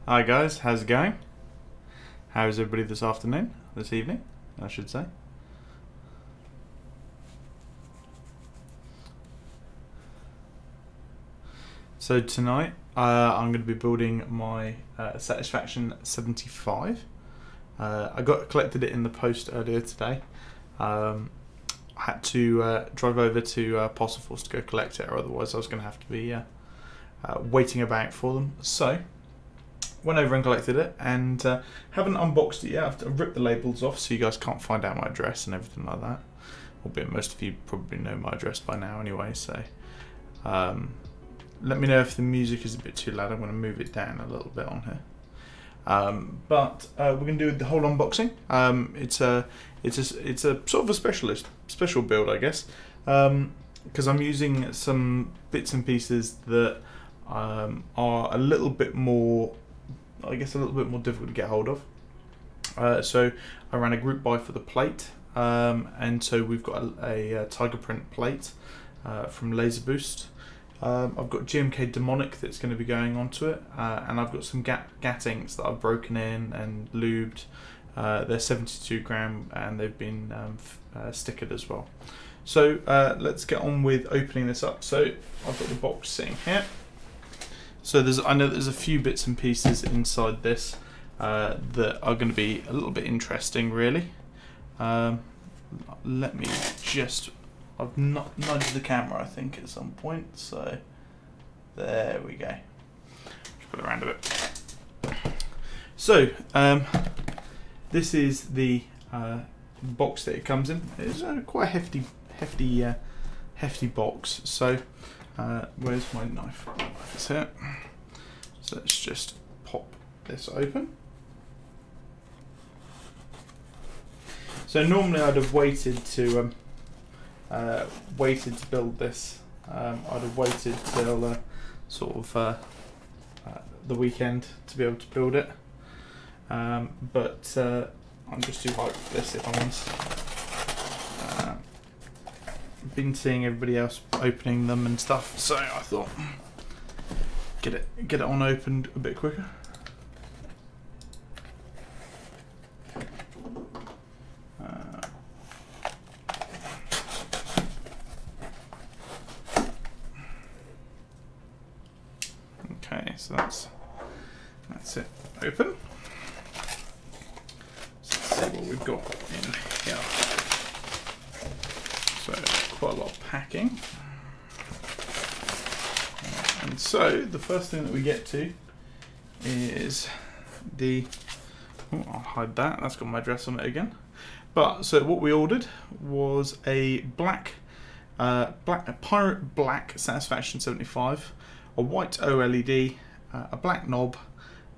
Hi guys, how's it going? How is everybody this afternoon? This evening, I should say. So tonight I'm going to be building my Satisfaction75. I collected it in the post earlier today. I had to drive over to Posselforce to go collect it, or otherwise I was going to have to be waiting about for them. So went over and collected it, and haven't unboxed it yet. I've ripped the labels off so you guys can't find out my address and everything like that. Albeit most of you probably know my address by now anyway, so let me know if the music is a bit too loud. I'm going to move it down a little bit on here. But we're going to do the whole unboxing. It's a sort of a special build, I guess, because I'm using some bits and pieces that are a little bit more, I guess, a little bit more difficult to get hold of. So I ran a group buy for the plate, and so we've got a tiger print plate from Laserboost. I've got GMK Demonic that's going to be going onto it, and I've got some Gat Inks that I've broken in and lubed. They're 72 gram and they've been stickered as well. So let's get on with opening this up. So I've got the box sitting here. So I know there's a few bits and pieces inside this that are going to be a little bit interesting, really. Let me just... I've not nudged the camera, I think, at some point, so there we go. Just put it around a bit. So this is the box that it comes in. It's quite a hefty box. So where's my knife? My knife is here. So let's just pop this open. So normally I'd have waited to build this. I'd have waited till sort of the weekend to be able to build it, but I'm just too hyped for this, if I'm honest. I've been seeing everybody else opening them and stuff, so I thought get it on opened a bit quicker. Okay, so that's it open. So let's see what we've got in here. So quite a lot of packing. And so the first thing that we get to is the... Oh, I'll hide that. That's got my address on it again. But so what we ordered was a pirate black Satisfaction75. A white OLED, a black knob,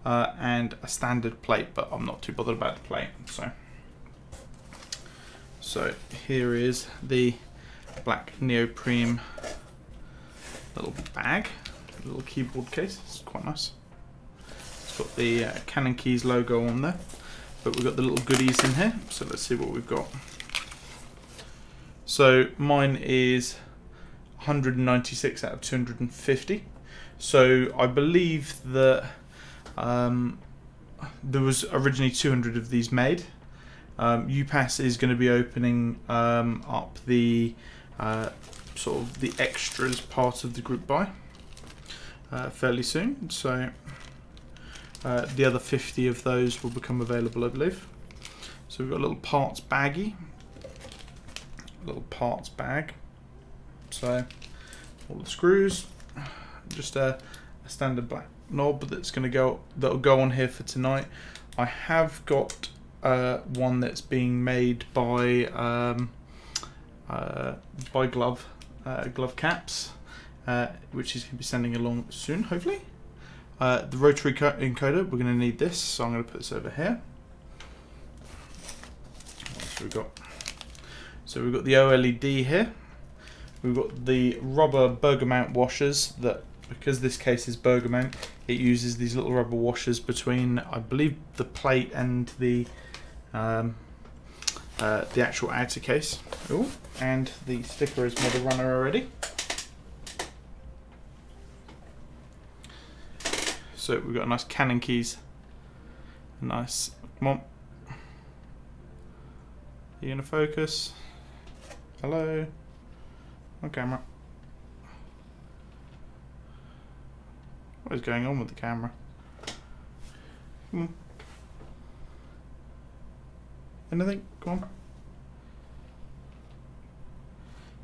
and a standard plate, but I'm not too bothered about the plate. So here is the black neoprene little bag, little keyboard case. It's quite nice. It's got the Canon Keys logo on there, but we've got the little goodies in here. So let's see what we've got. So mine is 196 out of 250. So I believe that there was originally 200 of these made. UPass is going to be opening up the sort of the extras part of the group buy fairly soon. So the other 50 of those will become available, I believe. So we've got a little parts baggie, little parts bag. So all the screws. Just a standard black knob that'll go on here for tonight. I have got one that's being made by Glove Caps, which he's going to be sending along soon, hopefully. The rotary encoder, we're going to need this, so I'm going to put this over here. What else have we got? So we've got the OLED here. We've got the rubber burger mount washers that, because this case is burger mount, it uses these little rubber washers between, I believe, the plate and the actual outer case. Ooh, and the sticker is model runner already. So we've got a nice Canon keys. A nice, come on. Are you gonna focus? Hello? On camera. What is going on with the camera? Come on. Anything? Come on.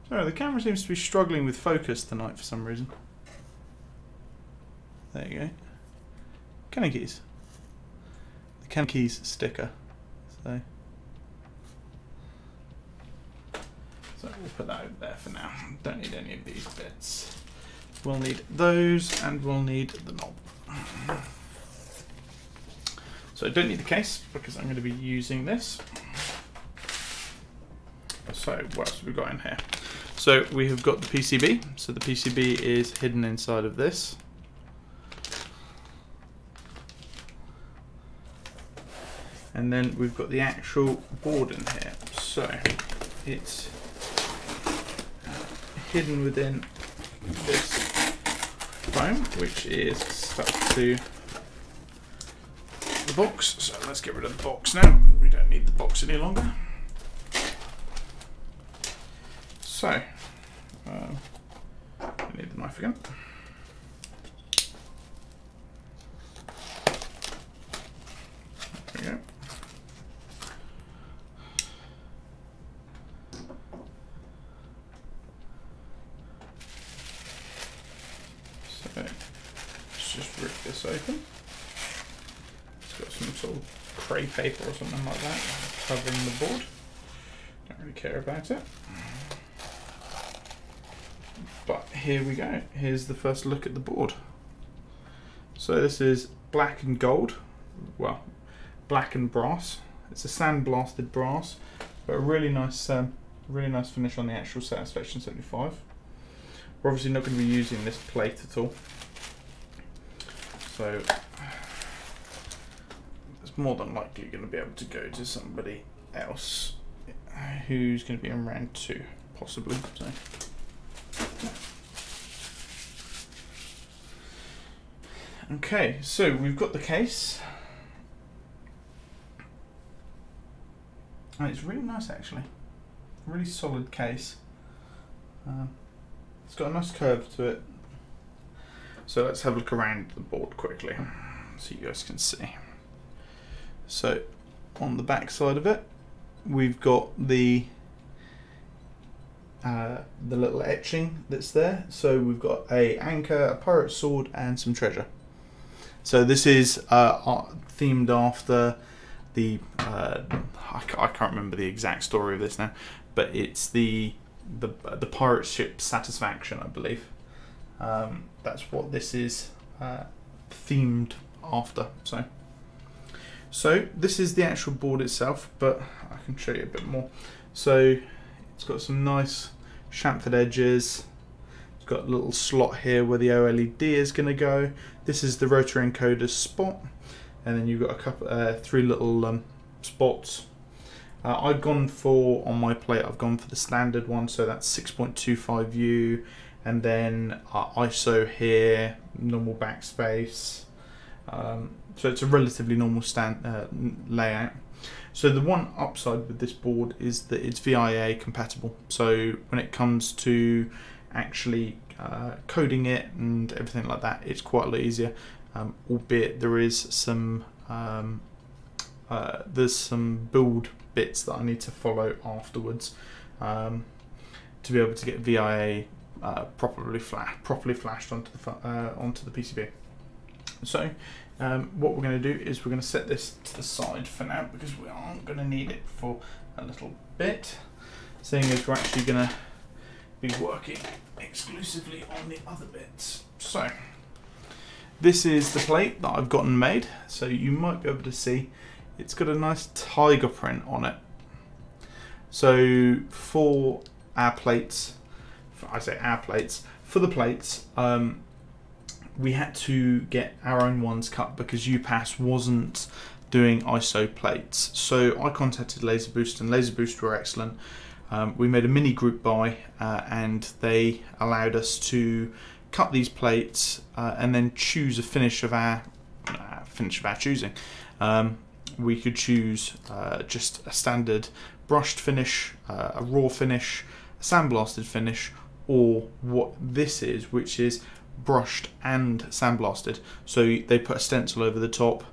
Sorry, the camera seems to be struggling with focus tonight for some reason. There you go. Canon keys. The Canon keys sticker. So we'll put that over there for now. Don't need any of these bits. We'll need those, and we'll need the knob. So I don't need the case because I'm going to be using this. So what else have we got in here? So we have got the PCB. So the PCB is hidden inside of this. And then we've got the actual board in here. So it's hidden within this foam, which is stuck to the box. So let's get rid of the box now. We don't need the box any longer. So, I need the knife again. There we go. So, let's just rip this open. It's got some sort of cray paper or something like that covering the board. Don't really care about it. But here we go. Here's the first look at the board. So this is black and gold. Well, black and brass. It's a sandblasted brass, but a really nice finish on the actual Satisfaction75. We're obviously not going to be using this plate at all. So it's more than likely going to be able to go to somebody else who's going to be in round 2, possibly. So. Okay, so we've got the case, and it's really nice actually, really solid case. It's got a nice curve to it. So let's have a look around the board quickly so you guys can see. So on the back side of it, we've got the little etching that's there. So we've got a anchor, a pirate sword, and some treasure. So this is themed after the I can't remember the exact story of this now, but it's the pirate ship Satisfaction, I believe. That's what this is themed after. So this is the actual board itself, but I can show you a bit more. So it's got some nice chamfered edges. It's got a little slot here where the OLED is going to go. This is the rotary encoder spot, and then you've got a couple, 3 little spots. I've gone for, on my plate, I've gone for the standard one, so that's 6.25U, and then ISO here, normal backspace. So it's a relatively normal layout. So the one upside with this board is that it's VIA compatible. So when it comes to actually coding it and everything like that, it's quite a lot easier. Albeit there is some there's some build bits that I need to follow afterwards to be able to get VIA properly flashed onto the PCB. So what we're going to do is we're going to set this to the side for now because we aren't going to need it for a little bit, seeing as we're actually going to be working exclusively on the other bits. So this is the plate that I've gotten made, so you might be able to see it's got a nice tiger print on it. So for our plates, for the plates, we had to get our own ones cut because UPass wasn't doing ISO plates. So I contacted Laserboost, and Laserboost were excellent. We made a mini group buy and they allowed us to cut these plates, and then choose a finish of our choosing. We could choose just a standard brushed finish, a raw finish, a sandblasted finish, or what this is, which is brushed and sandblasted. So they put a stencil over the top.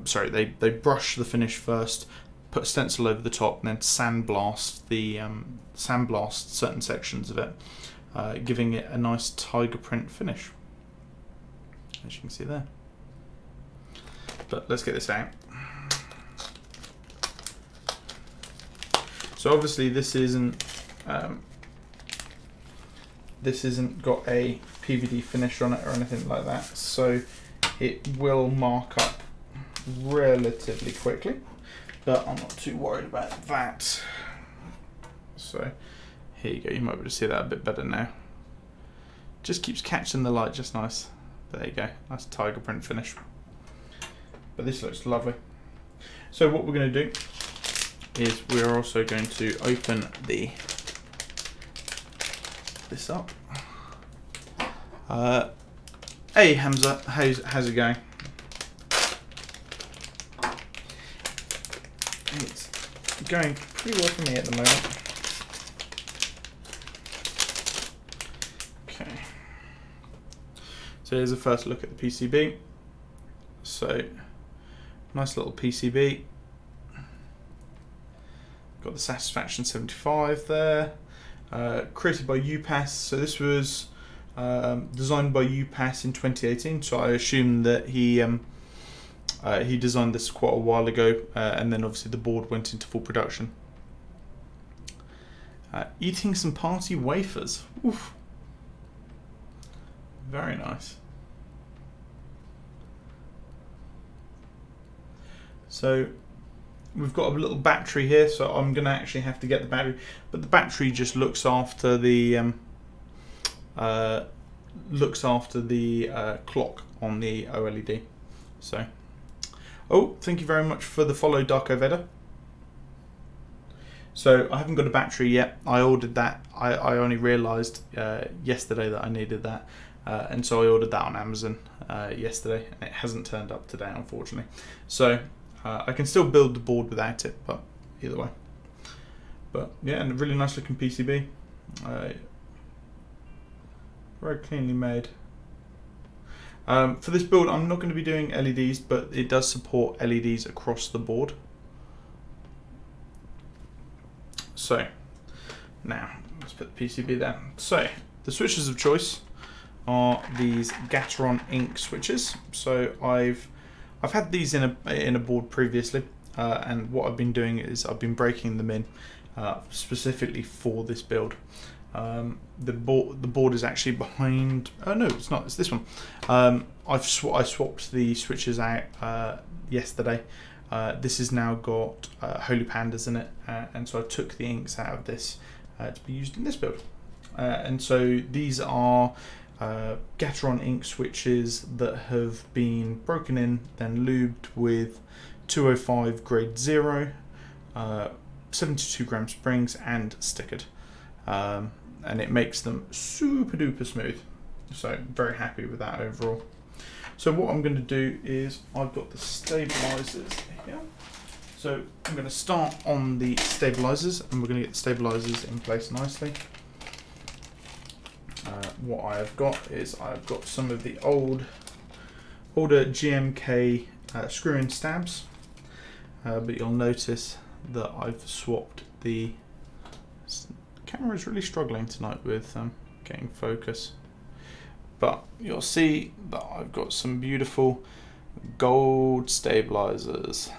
Sorry, they brush the finish first, put a stencil over the top, and then sandblast certain sections of it, giving it a nice tiger print finish, as you can see there. But let's get this out. So obviously this isn't got a PVD finish on it or anything like that, so it will mark up relatively quickly, but I'm not too worried about that. So here you go, you might be able to see that a bit better now. Just keeps catching the light just nice. There you go, nice tiger print finish. But this looks lovely. So what we're going to do is we're also going to open this up. Hey Hamza, how's it going? It's going pretty well for me at the moment. Okay. So here's a first look at the PCB. So nice little PCB. Got the Satisfaction75 there. Created by UPass. So this was designed by UPass in 2018. So I assume that he designed this quite a while ago, and then obviously the board went into full production. Eating some party wafers. Oof. Very nice. So we've got a little battery here, so I'm going to actually have to get the battery, but the battery just looks after the clock on the OLED. So, oh, thank you very much for the follow, Darko Veda. So I haven't got a battery yet. I ordered that. I only realised yesterday that I needed that, and so I ordered that on Amazon yesterday. It hasn't turned up today, unfortunately. So I can still build the board without it, but either way. But yeah, and a really nice looking PCB. Very cleanly made. For this build, I'm not going to be doing LEDs, but it does support LEDs across the board. So now let's put the PCB there. So the switches of choice are these Gateron Inks switches. So I've had these in a board previously, and what I've been doing is I've been breaking them in specifically for this build. The board is actually behind. Oh no, it's not. It's this one. I swapped the switches out yesterday. This has now got Holy Pandas in it, and so I took the inks out of this to be used in this build. And so these are Gateron ink switches that have been broken in, then lubed with 205 grade 0, 72 gram springs, and stickered. And it makes them super duper smooth. So very happy with that overall. So what I'm going to do is I've got the stabilizers here. So I'm going to start on the stabilizers, and we're going to get the stabilizers in place nicely. What I have got is I've got some of the older GMK screw-in stabs, but you'll notice that I've swapped the camera is really struggling tonight with getting focus, but you'll see that I've got some beautiful gold stabilizers.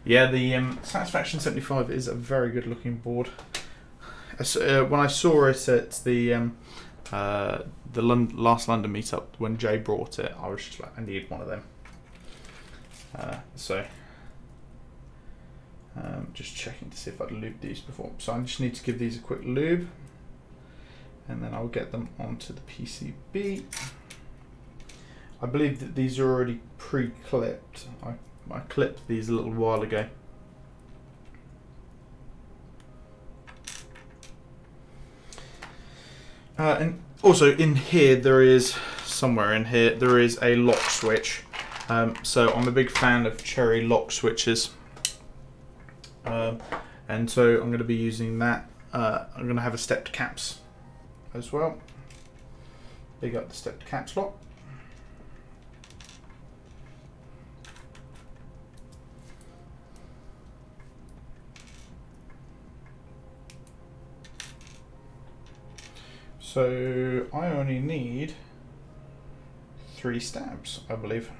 Yeah, the Satisfaction75 is a very good looking board. When I saw it at the last London meetup when Jay brought it, I was just like, I need one of them. Just checking to see if I'd lubed these before. So I just need to give these a quick lube, and then I'll get them onto the PCB. I believe that these are already pre-clipped. I clipped these a little while ago. And also in here, somewhere in here, there is a lock switch. So I'm a big fan of cherry lock switches. And so I'm going to be using that. I'm going to have a stepped caps as well. Big up the stepped caps lock. So I only need 3 stabs, I believe,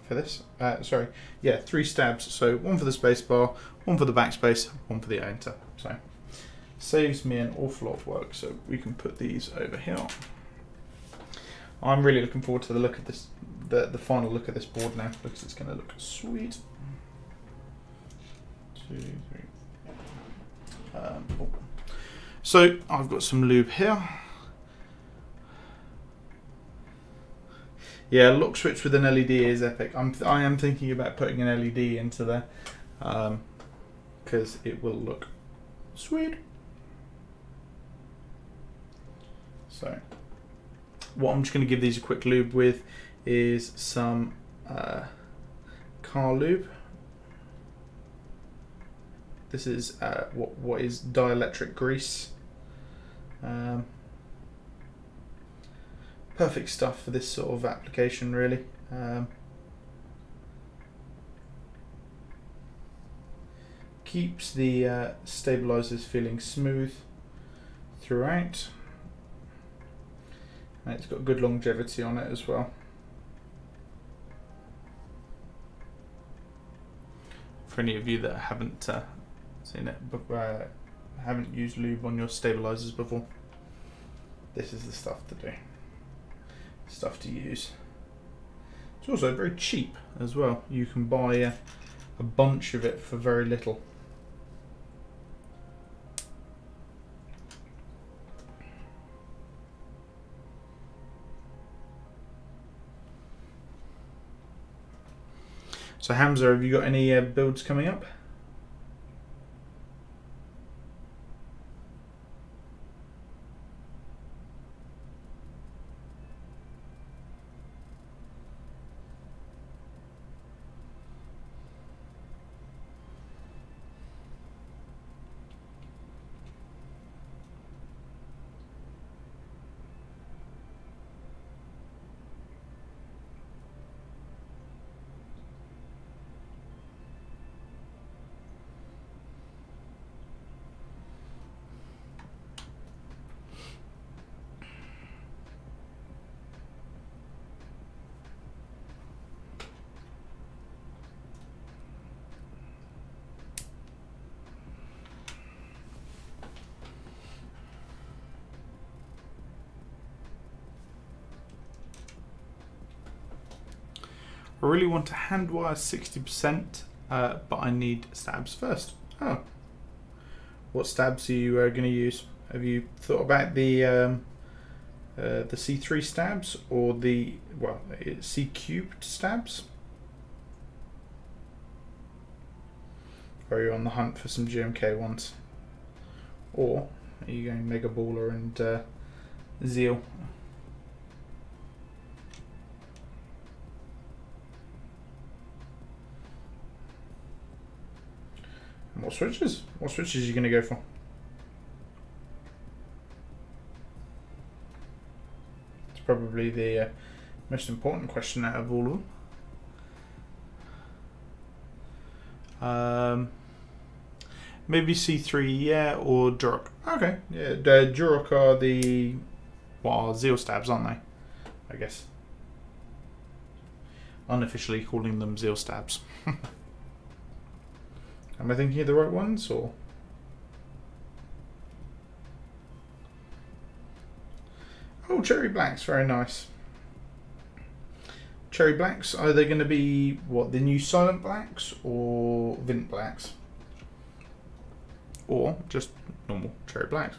for this. Sorry, yeah, 3 stabs. So 1 for the space bar, 1 for the backspace, 1 for the enter. So saves me an awful lot of work. So we can put these over here. I'm really looking forward to the look of this, the final look of this board now, because it's going to look sweet. 2, 3. Oh. So I've got some lube here. Yeah, lock switch with an LED is epic. I am thinking about putting an LED into there, because it will look sweet. So what I'm just going to give these a quick lube with is some car lube. This is what is dielectric grease. Perfect stuff for this sort of application, really. Keeps the stabilizers feeling smooth throughout. And it's got good longevity on it as well. For any of you that haven't seen it, but haven't used lube on your stabilizers before, this is the stuff to do. Stuff to use. It's also very cheap as well. You can buy a bunch of it for very little. So Hamza, have you got any builds coming up? I really want to hand wire 60%, but I need stabs first. Oh, what stabs are you going to use? Have you thought about the C3 stabs or the C cubed stabs? Or are you on the hunt for some GMK ones? Or are you going Mega Baller and Zeal? What switches? What switches are you going to go for? It's probably the most important question out of all of them. Maybe C3, yeah, or Duroc. Okay, yeah, the Duroc are the Zeal stabs, aren't they? I guess. Unofficially calling them Zeal stabs. Am I thinking of the right ones, or? Oh, cherry blacks, very nice. Cherry blacks, are they going to be, what, the new silent blacks, or vint blacks? Or just normal cherry blacks?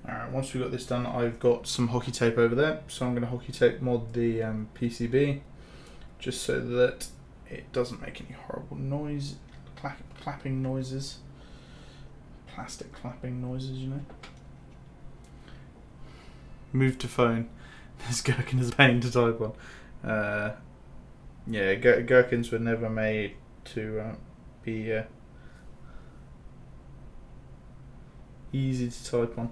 Alright, once we've got this done, I've got some hockey tape over there, so I'm going to hockey tape mod the PCB just so that it doesn't make any horrible noise, clapping noises, plastic clapping noises, you know. Move to phone. This gherkin is a pain to type on. Yeah, gherkins were never made to be easy to type on.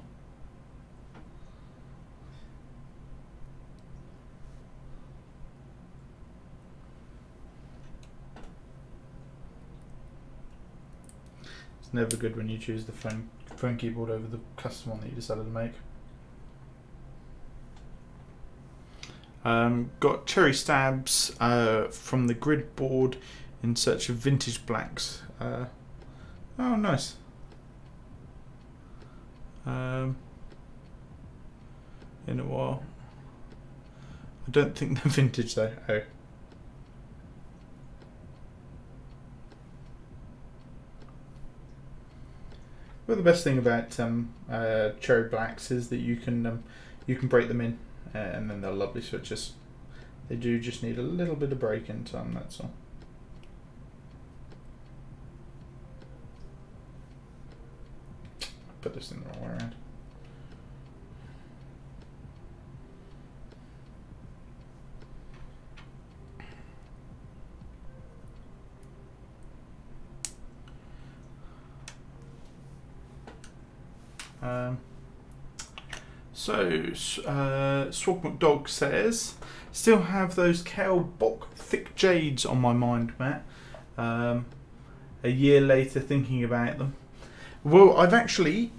It's never good when you choose the phone keyboard over the custom one that you decided to make. Got cherry stabs from the grid board in search of vintage blacks. Oh, nice. In a while. I don't think they're vintage though. Oh. Well, the best thing about cherry blacks is that you can break them in. And then they're lovely switches. They do just need a little bit of break-in time, that's all. Put this in the wrong way around. Swog McDog says, still have those Kale Bock thick jades on my mind, Matt. A year later, thinking about them. Well, I've actually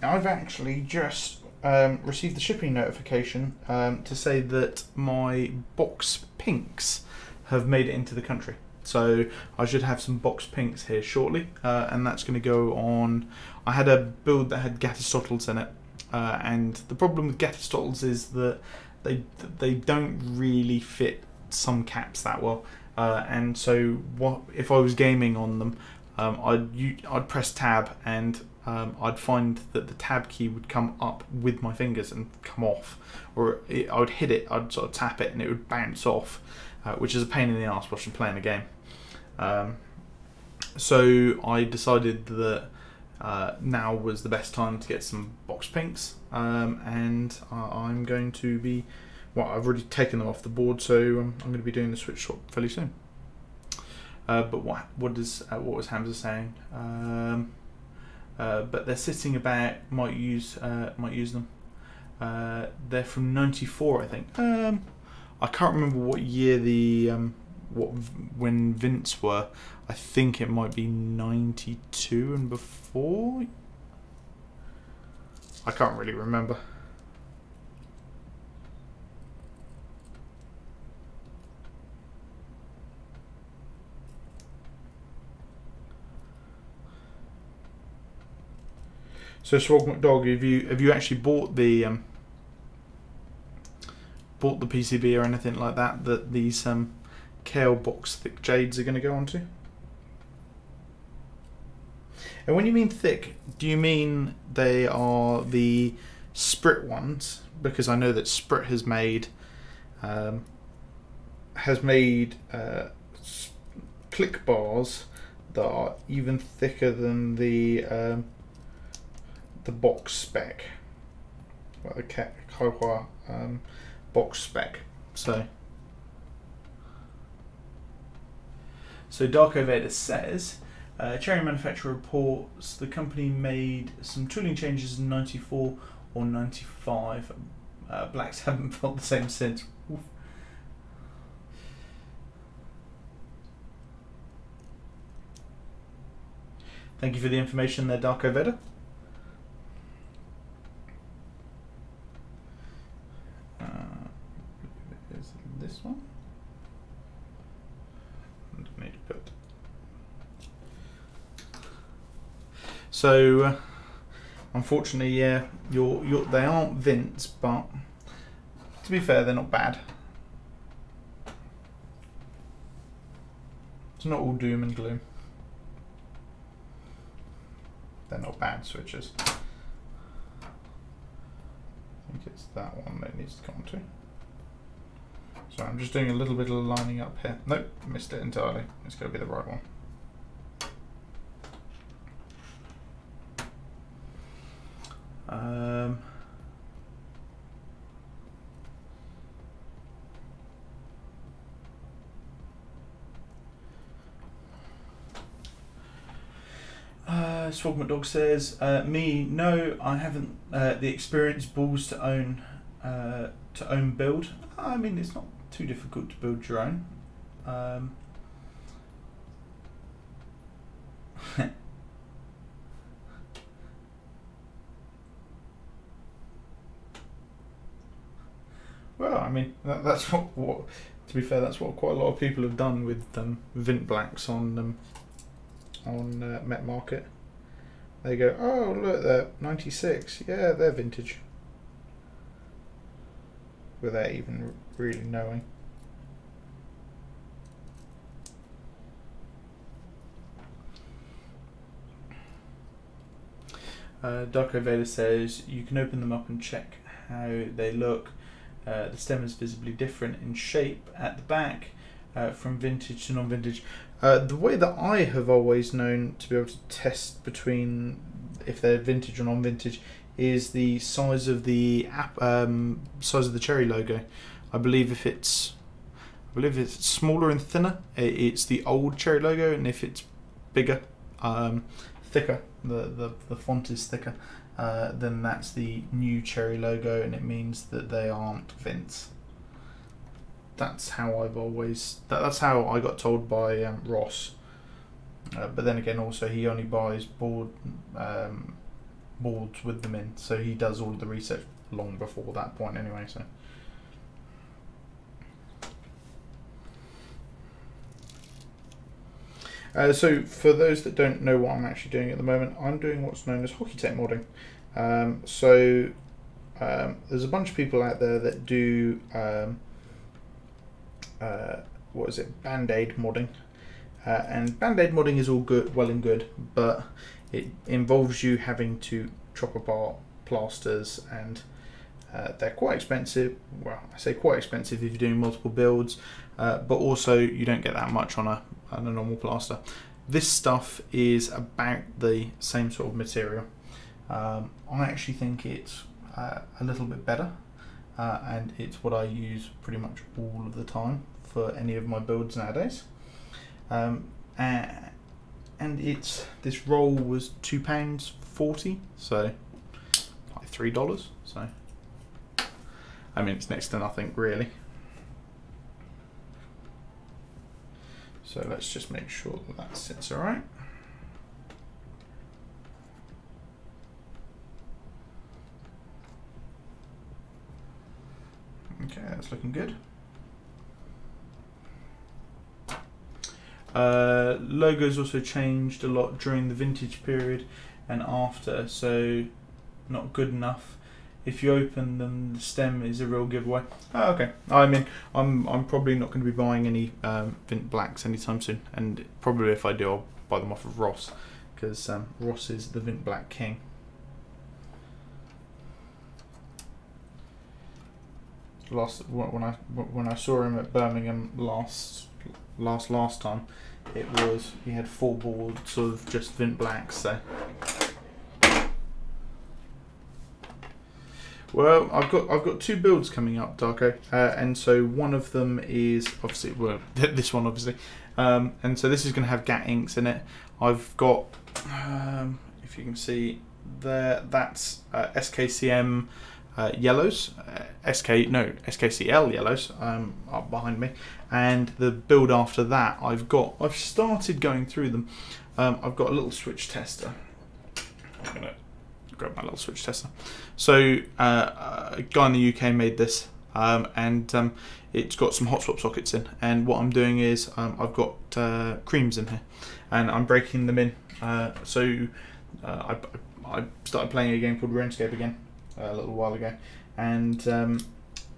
just received the shipping notification to say that my box pinks have made it into the country. So I should have some box pinks here shortly, and that's going to go on. I had a build that had Gatistotles in it. And the problem with Gatistotles is that they don't really fit some caps that well, and so what if I was gaming on them, I'd press tab and I'd find that the tab key would come up with my fingers and come off, or I would hit it, I'd sort of tap it and it would bounce off, which is a pain in the ass whilst you're playing a game. So I decided that now was the best time to get some box pinks, and I'm going to be, well, I've already taken them off the board, so I'm going to be doing the switch swap fairly soon. But what was Hamza saying? But they're sitting about, might use them. They're from '94, I think. I can't remember what year the when Vince were. I think it might be 92 and before. I can't really remember. So Swog McDog, have you actually bought the PCB or anything like that that these Kale Box thick jades are going to go onto? And when you mean thick, do you mean they are the Sprit ones? Because I know that Sprit has made click bars that are even thicker than the box spec, well, the Kaiwa box spec. So Darko Veda says, Cherry manufacturer reports the company made some tooling changes in '94 or '95. Blacks haven't felt the same since. Oof. Thank you for the information there, Darko Veda. Is this one? I don't need to put. So, unfortunately, yeah, they aren't Vince, but to be fair, they're not bad. It's not all doom and gloom. They're not bad switches. it's that one that it needs to come onto. So I'm just doing a little bit of lining up here. Nope, missed it entirely. It's going to be the right one. Swogmat Dog says, me, no, I haven't the experience balls to own build. I mean, it's not too difficult to build your own. Well, I mean, that's what to be fair, that's what quite a lot of people have done with Vint Blacks on Met Market. They go, oh look, they're 96, yeah, they're vintage, without even really knowing. Darko Vader says you can open them up and check how they look. The stem is visibly different in shape at the back from vintage to non-vintage. The way that I have always known to be able to test between if they're vintage or non-vintage is the size of the cherry logo. I believe if it's smaller and thinner, it's the old cherry logo, and if it's bigger, thicker, the font is thicker, then that's the new cherry logo, and it means that they aren't Vints. That's how I've always. That's how I got told by Ross. But then again, also he only buys boards with them in, so he does all of the research long before that point anyway. So for those that don't know what I'm actually doing at the moment, I'm doing what's known as hockey tape modding. There's a bunch of people out there that do what is it, Band-Aid modding, and Band-Aid modding is all good, well and good, but it involves you having to chop apart plasters, and they're quite expensive. Well, I say quite expensive if you're doing multiple builds, but also you don't get that much on a normal plaster. This stuff is about the same sort of material. I actually think it's a little bit better, and it's what I use pretty much all of the time for any of my builds nowadays. And this roll was £2.40, so like $3. So I mean, it's next to nothing really. So let's just make sure that that sits all right. Okay, that's looking good. Logos also changed a lot during the vintage period and after, so not good enough. If you open them, the stem is a real giveaway. Oh, okay. I mean, I'm probably not going to be buying any Vint Blacks anytime soon, and probably if I do, I'll buy them off of Ross, because Ross is the Vint Black king. When I saw him at Birmingham last time, it was, he had 4 boards of just Vint Blacks. So, well, I've got 2 builds coming up, Darko, and so one of them is obviously, well, this one obviously, and so this is going to have Gat Inks in it. I've got, if you can see there, that's SKCM. Yellows, SKCL yellows up behind me, and the build after that I've started going through them. I've got a little switch tester. I'm gonna grab my little switch tester. So a guy in the UK made this, and it's got some hot swap sockets in, and what I'm doing is I've got creams in here and I'm breaking them in. I started playing a game called RuneScape again a little while ago, and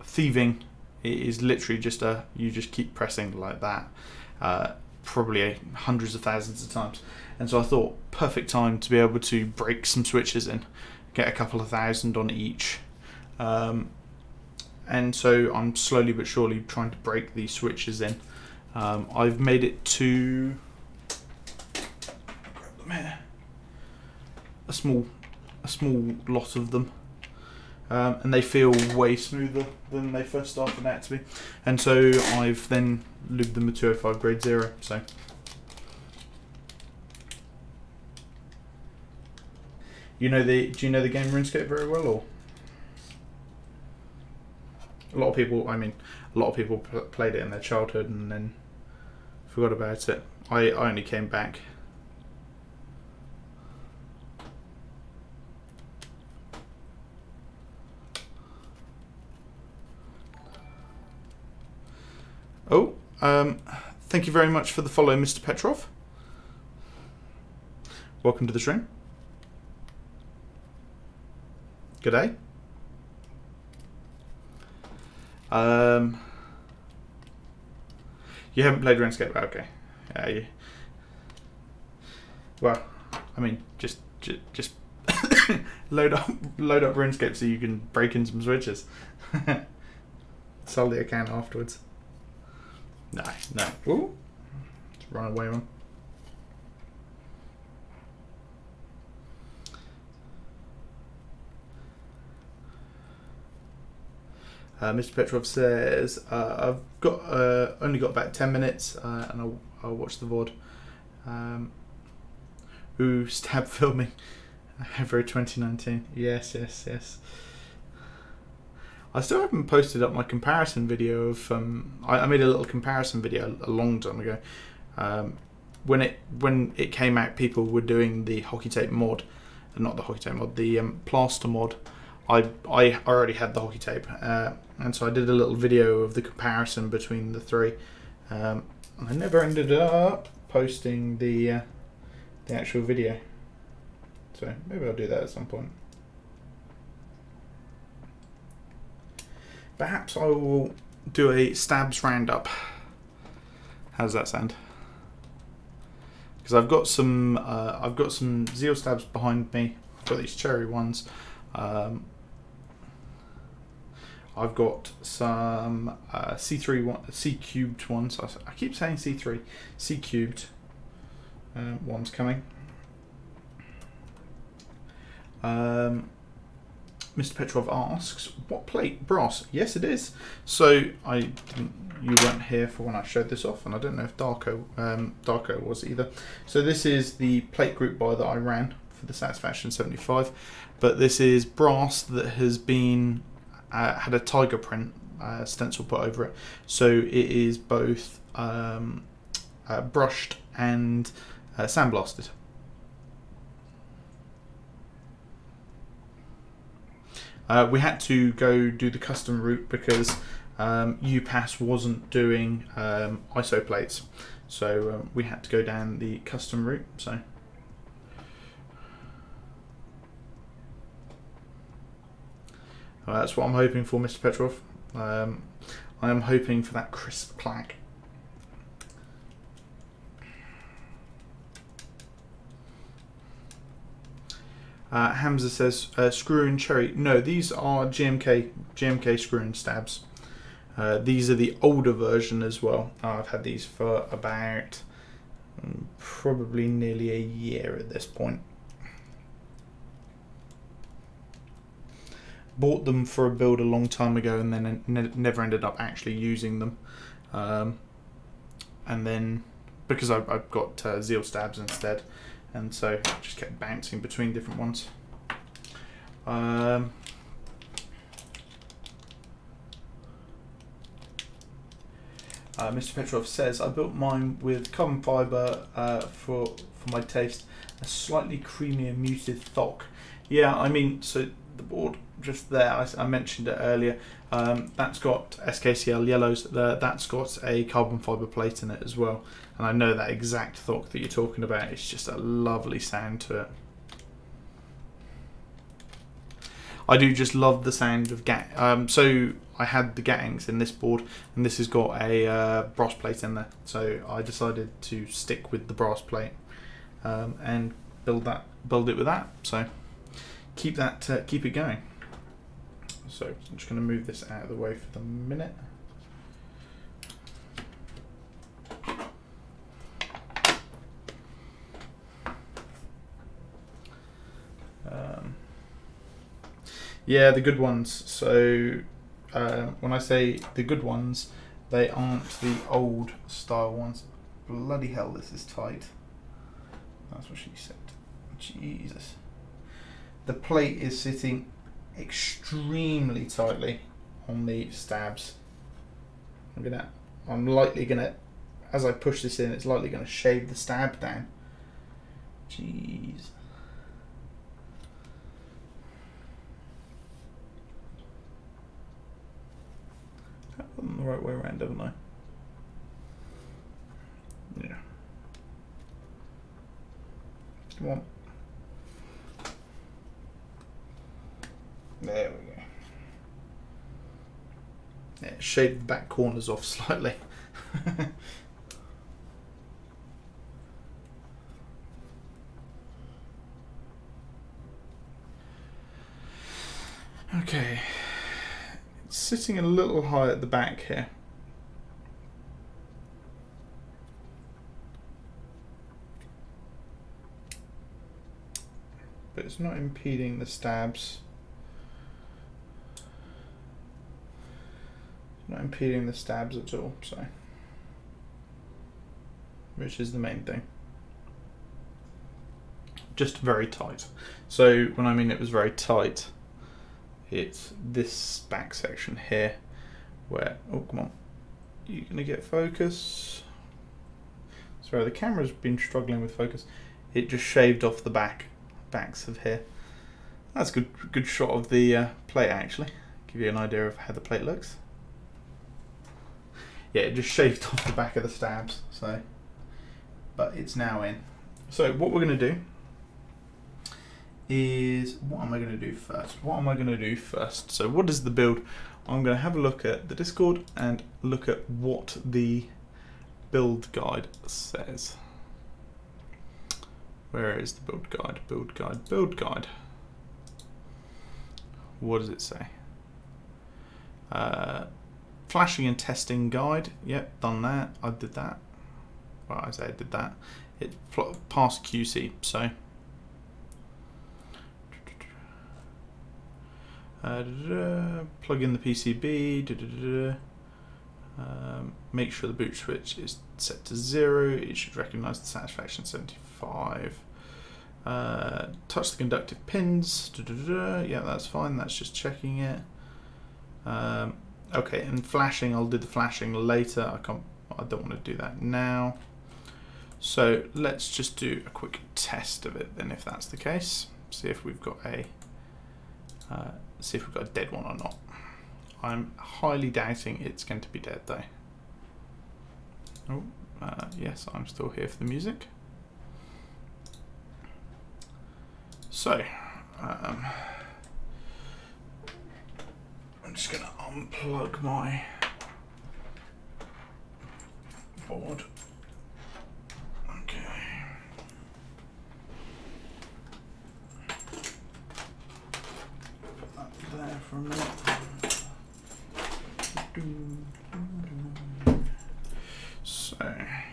thieving is literally just you just keep pressing like that, probably hundreds of thousands of times, and so I thought perfect time to be able to break some switches in, get a couple of thousand on each, and so I'm slowly but surely trying to break these switches in. I've made it to a small lot of them, and they feel way smoother than they first started out to be. And so I've then lubed them with 205 grade 0. So do you know the game RuneScape very well, or? A lot of people played it in their childhood and then forgot about it. I only came back. Oh, thank you very much for the follow, Mr. Petrov. Welcome to the stream. Good day. You haven't played RuneScape, okay? Well, I mean, just load up RuneScape so you can break in some switches. Sell the account afterwards. No. Ooh, let's run away one. Mr. Petrov says, I've got only got about 10 minutes and I'll watch the VOD. Ooh, stab filming. February 2019. Yes. I still haven't posted up my comparison video of. I made a little comparison video a long time ago. When it came out, people were doing the hockey tape mod, not the hockey tape mod, the plaster mod. I already had the hockey tape, and so I did a little video of the comparison between the three. And I never ended up posting the actual video, so maybe I'll do that at some point. Perhaps I will do a stabs roundup. How does that sound? Because I've got some Zeal stabs behind me. I've got these cherry ones. I've got some C cubed ones. I keep saying C3, C cubed ones coming. Mr. Petrov asks, what plate? Brass? Yes, it is. So you weren't here for when I showed this off, and I don't know if Darko was either. So this is the plate group buy that I ran for the Satisfaction75, but this is brass that has been had a tiger print stencil put over it, so it is both brushed and sandblasted. We had to go do the custom route because UPass wasn't doing ISO plates, so we had to go down the custom route. So that's what I'm hoping for, Mr. Petrov. I am hoping for that crisp clack. Hamza says, screw and cherry. No, these are GMK screw and stabs. These are the older version as well. I've had these for about probably nearly a year at this point. Bought them for a build a long time ago and then never ended up actually using them. And then, because I've got Zeal stabs instead, and so I just kept bouncing between different ones. Mr. Petrov says, I built mine with carbon fibre for my taste, a slightly creamier muted thock. Yeah, I mean, so the board just there, I mentioned it earlier, that's got SKCL yellows, that's got a carbon fibre plate in it as well, and I know that exact thock that you're talking about. It's just a lovely sound to it. I do just love the sound of Gat. So I had the Gat Inks in this board, and this has got a brass plate in there, so I decided to stick with the brass plate and build it with that. So keep it going. So I'm just going to move this out of the way for the minute. Yeah, the good ones. So when I say the good ones, they aren't the old style ones. Bloody hell, this is tight. That's what she said. Jesus. The plate is sitting extremely tightly on the stabs. I'm lightly gonna, as I push this in, it's lightly gonna shave the stab down. Jeez. I've done the right way around, haven't I? Yeah. Come on. There we go. Yeah, shave the back corners off slightly. Okay. It's sitting a little high at the back here. But it's not impeding the stabs. It's not impeding the stabs at all, so. Which is the main thing. Just very tight. So when I mean it was very tight, it's this back section here where, oh come on, you're gonna get focus. Sorry, the camera's been struggling with focus. It just shaved off the backs of here. That's a good shot of the plate actually. Give you an idea of how the plate looks. Yeah, it just shaved off the back of the stabs, so, but it's now in. So what we're gonna do is, what am I going to do first? What am I going to do first? So what is the build? I'm going to have a look at the Discord and look at what the build guide says. Where is the build guide? Build guide, build guide. What does it say? Flashing and testing guide. Yep, done that. I did that. Well, I say I did that. It passed QC, so. Plug in the PCB, make sure the boot switch is set to 0, it should recognize the Satisfaction75, touch the conductive pins, yeah, that's fine, that's just checking it. Okay, and flashing, I'll do the flashing later, I don't want to do that now. So let's just do a quick test of it then, if that's the case. See if we've got a dead one or not. I'm highly doubting it's going to be dead though. Oh, yes, I'm still here for the music. So, I'm just going to unplug my board. Okay. There for a minute. So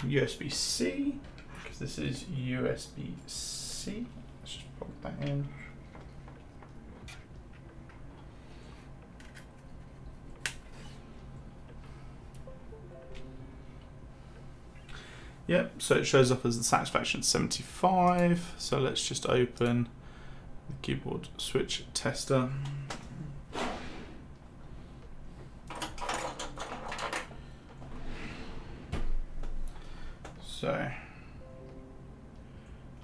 USB-C, because this is USB-C. Let's just plug that in. Yep, so it shows up as the Satisfaction75. So let's just open the keyboard switch tester. So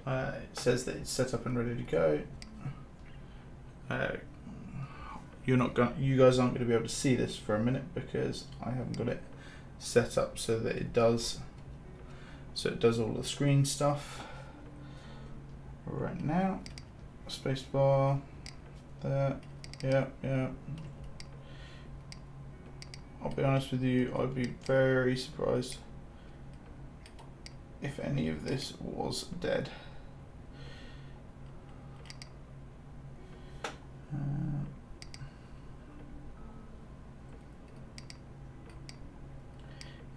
it says that it's set up and ready to go. You guys aren't going to be able to see this for a minute because I haven't got it set up so that it does. So it does all the screen stuff right now. Spacebar, there, yeah. I'll be honest with you, I'd be very surprised if any of this was dead.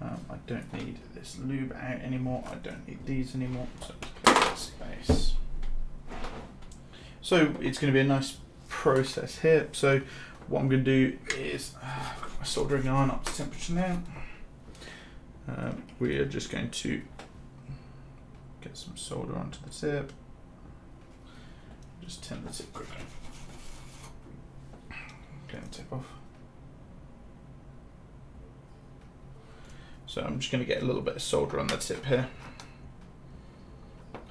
I don't need this lube out anymore. I don't need these anymore. So let's clear that space. So it's going to be a nice process here. So what I'm going to do is I've got my soldering iron up to temperature now. We are just going to get some solder onto the tip. Just turn the tip quickly. Get the tip off. So I'm just going to get a little bit of solder on the tip here.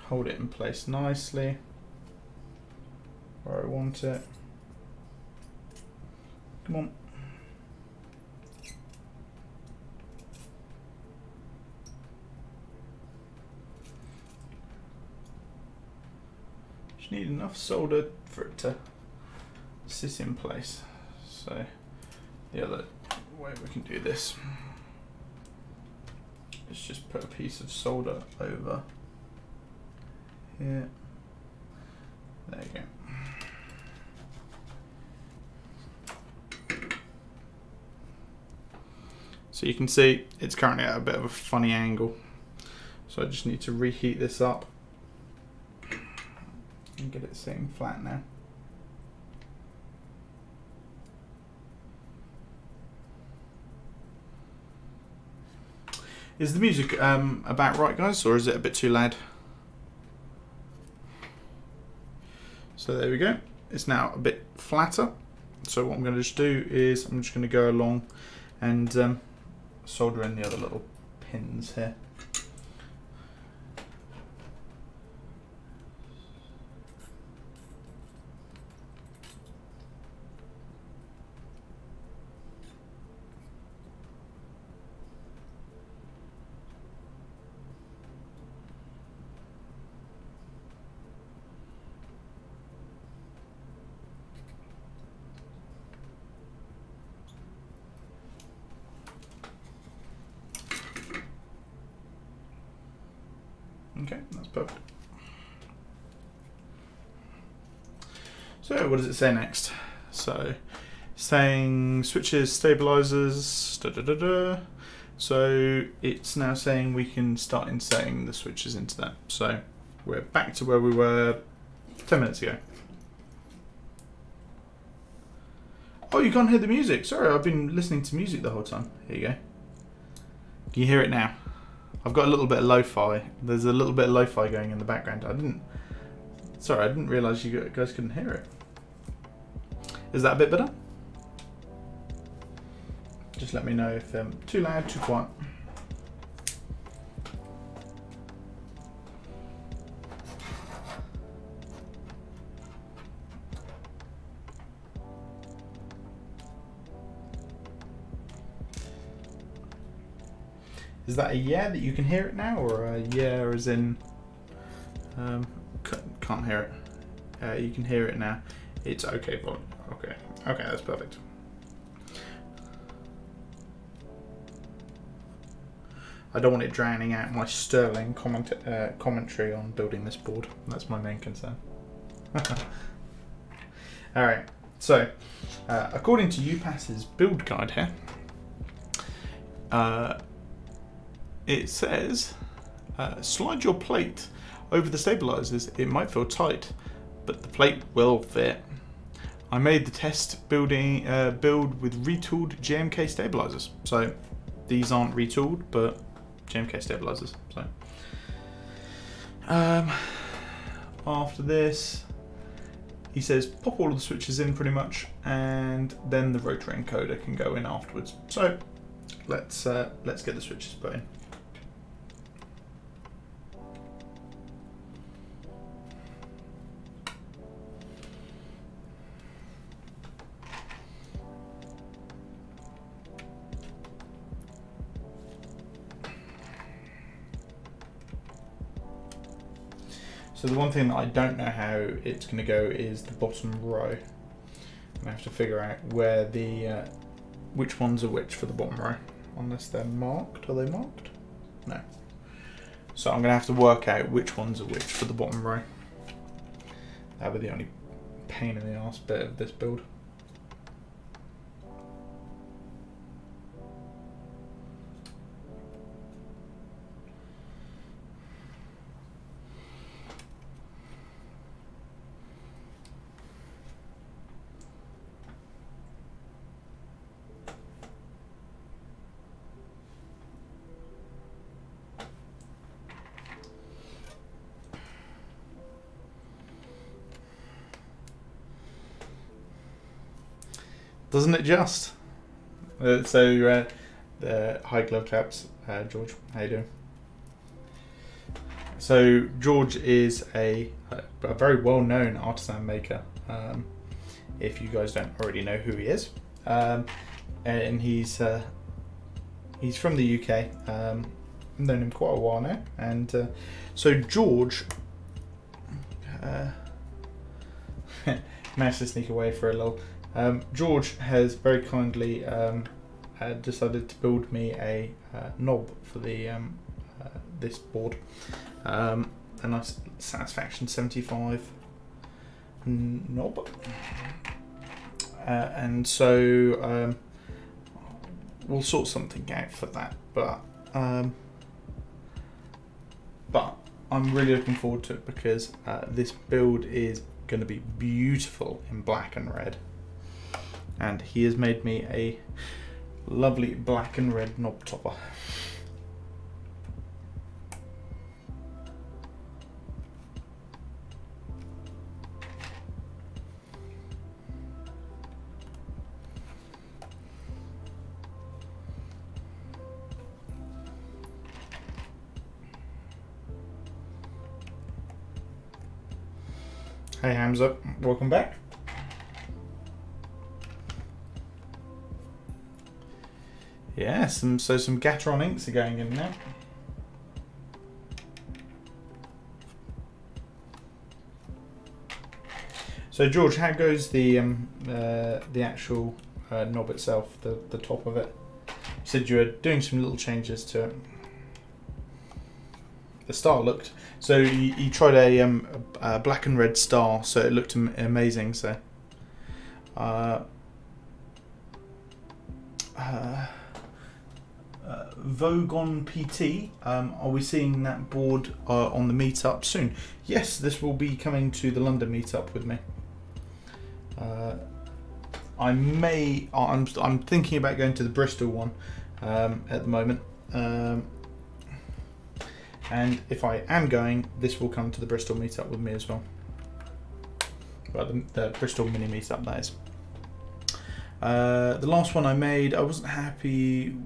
Hold it in place nicely where I want it. Come on. Just need enough solder for it to sit in place. So the other way we can do this is just put a piece of solder over here. There you go. So you can see it's currently at a bit of a funny angle. So I just need to reheat this up and get it sitting flat now. Is the music about right, guys, or is it a bit too loud? So there we go. It's now a bit flatter. So what I'm going to just do is I'm just going to go along and solder in the other little pins here. Okay, that's perfect. So what does it say next? So saying switches, stabilizers, da da da da. So it's now saying we can start inserting the switches into that. So we're back to where we were 10 minutes ago. Oh, you can't hear the music. Sorry, I've been listening to music the whole time. Here you go. Can you hear it now? I've got a little bit of lo-fi. There's a little bit of lo-fi going in the background. I didn't realise you guys couldn't hear it. Is that a bit better? Just let me know if too loud, too quiet. Is that a yeah that you can hear it now, or a yeah as in can't hear it? You can hear it now. It's okay volume. Okay, okay, that's perfect. I don't want it drowning out my sterling commentary on building this board. That's my main concern. All right. So, according to UPass's build guide here. It says, slide your plate over the stabilizers. It might feel tight, but the plate will fit. I made the test build with retooled GMK stabilizers. So these aren't retooled, but GMK stabilizers. So after this, he says pop all of the switches in pretty much, and then the rotary encoder can go in afterwards. So let's get the switches put in. So the one thing that I don't know how it's going to go is the bottom row. I have to figure out where the which ones are which for the bottom row, unless they're marked. Are they marked? No. So I'm going to have to work out which ones are which for the bottom row. That'll be the only pain in the arse bit of this build. Doesn't it just? The high glove caps, George. How you doing? So George is a very well-known artisan maker. If you guys don't already know who he is, and he's from the UK. I've known him quite a while now, and so George managed to sneak away for a little. George has very kindly decided to build me a knob for the this board, a nice Satisfaction75 knob, and so we'll sort something out for that. But I'm really looking forward to it because this build is going to be beautiful in black and red, and he has made me a lovely black and red knob topper. Hey Hamza, welcome back. Yeah, some Gateron Inks are going in now. So George, how goes the actual knob itself, the top of it? You said you were doing some little changes to it. The star looked, so you tried a black and red star, so it looked amazing. So Vogon PT, are we seeing that board on the meetup soon? Yes, this will be coming to the London meetup with me. I'm thinking about going to the Bristol one at the moment. And if I am going, this will come to the Bristol meetup with me as well. Well, the Bristol mini meetup, that is. The last one I made, I wasn't happy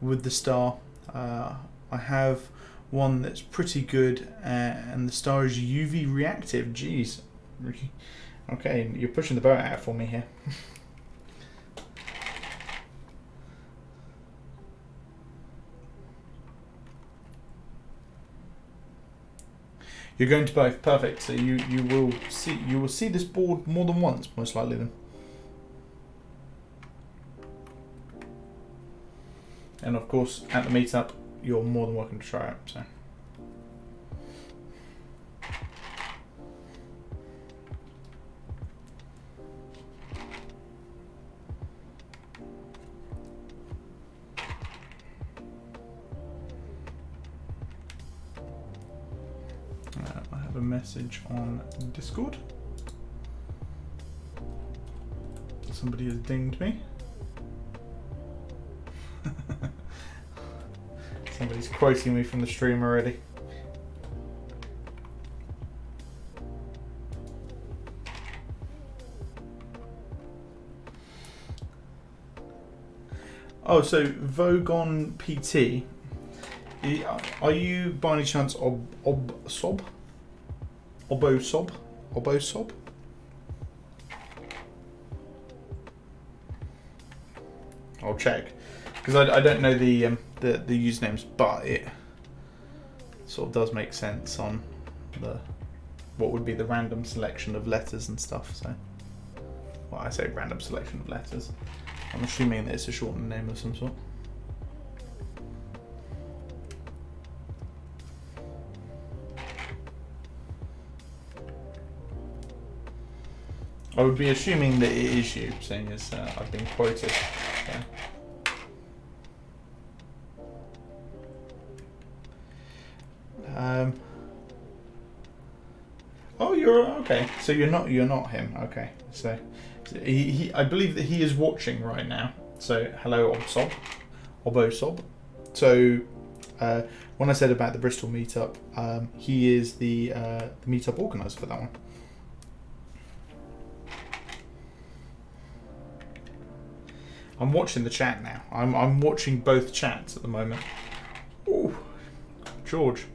with the star. I have one that's pretty good, and the star is UV reactive. Jeez. Okay, you're pushing the boat out for me here. You're going to both, perfect. So you will see this board more than once, most likely then. And of course, at the meetup, you're more than welcome to try it. So. I have a message on Discord. Somebody has dinged me. Somebody's quoting me from the stream already. Oh, so Vogon PT. Are you by any chance Obosob? I'll check, because I don't know the usernames, but it sort of does make sense on what would be the random selection of letters and stuff. So, well, I say random selection of letters. I'm assuming that it's a shortened name of some sort. I would be assuming that it is you, seeing as I've been quoted. So. Oh, you're okay. So you're not him. Okay. So I believe that he is watching right now. So hello, Obosob. So when I said about the Bristol meetup, he is the meetup organizer for that one. I'm watching the chat now. I'm watching both chats at the moment. Ooh, George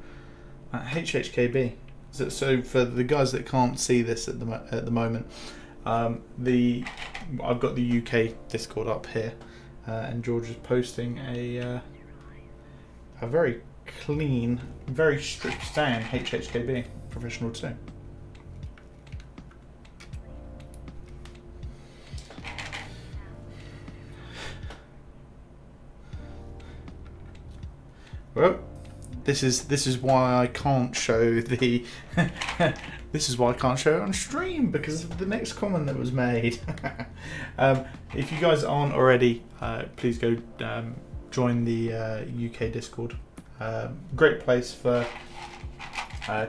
at HHKB. So for the guys that can't see this at the moment, I've got the UK Discord up here, and George is posting a very clean, very stripped down HHKB Professional 2. Well, this is why I can't show the this is why I can't show it on stream, because of the next comment that was made. If you guys aren't already, please go join the UK Discord. Great place for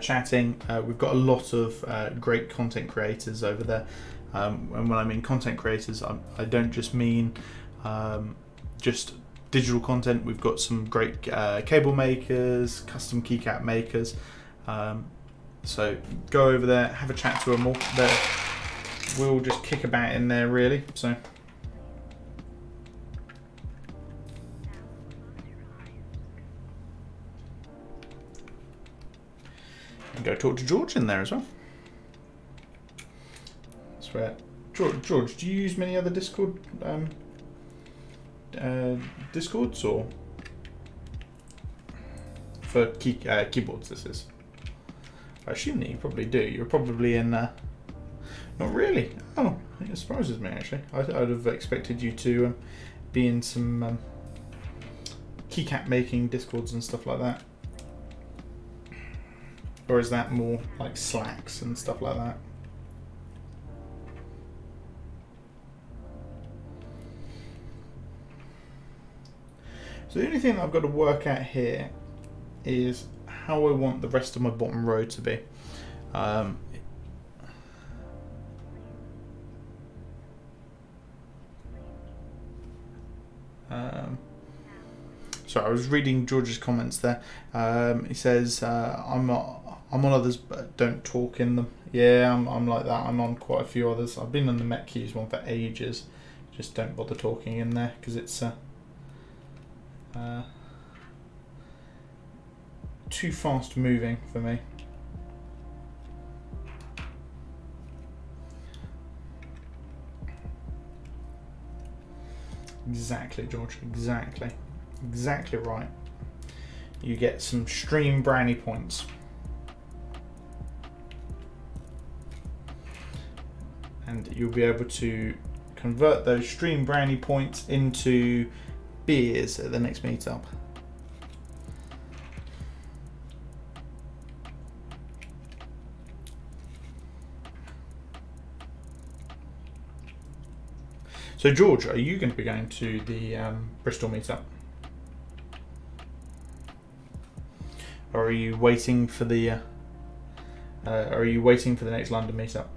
chatting. We've got a lot of great content creators over there, and when I mean content creators, I don't just mean just digital content. We've got some great cable makers, custom keycap makers, so go over there, have a chat to them all. We'll just kick about in there really. So and go talk to George in there as well. I swear, George, do you use many other Discord Discords, or for keyboards? This is, I assume that you probably do. You're probably in not really. Oh, it surprises me actually. I'd have expected you to be in some keycap making Discords and stuff like that, or is that more like Slacks and stuff like that? So the only thing that I've got to work out here is how I want the rest of my bottom row to be. So I was reading George's comments there. He says, I'm on others but don't talk in them. Yeah, I'm like that. I'm on quite a few others. I've been on the Met Keys one for ages. Just don't bother talking in there because it's too fast moving for me. Exactly, George. Exactly. Exactly right. You get some stream brownie points. And you'll be able to convert those stream brownie points into beers at the next meetup. So George, are you going to be going to the Bristol meetup, or are you waiting for the next London meetup?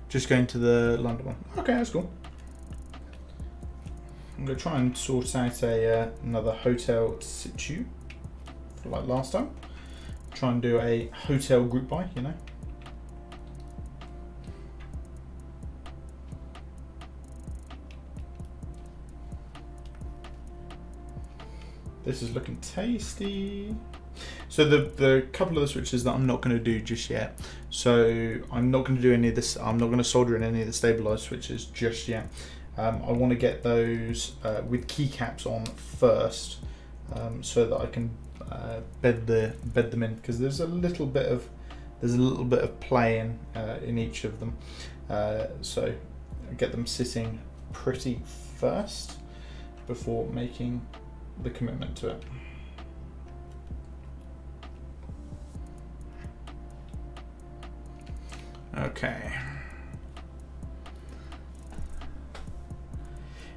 Just going to the London one. Okay, that's cool. I'm going to try and sort out another hotel situ for like last time. Try and do a hotel group buy, you know. This is looking tasty. So the couple of the switches that I'm not going to do just yet. So I'm not going to do any of this. I'm not going to solder in any of the stabilized switches just yet. I want to get those with keycaps on first, so that I can bed them in, because there's a little bit of playing in each of them. So get them sitting pretty first before making the commitment to it. Okay.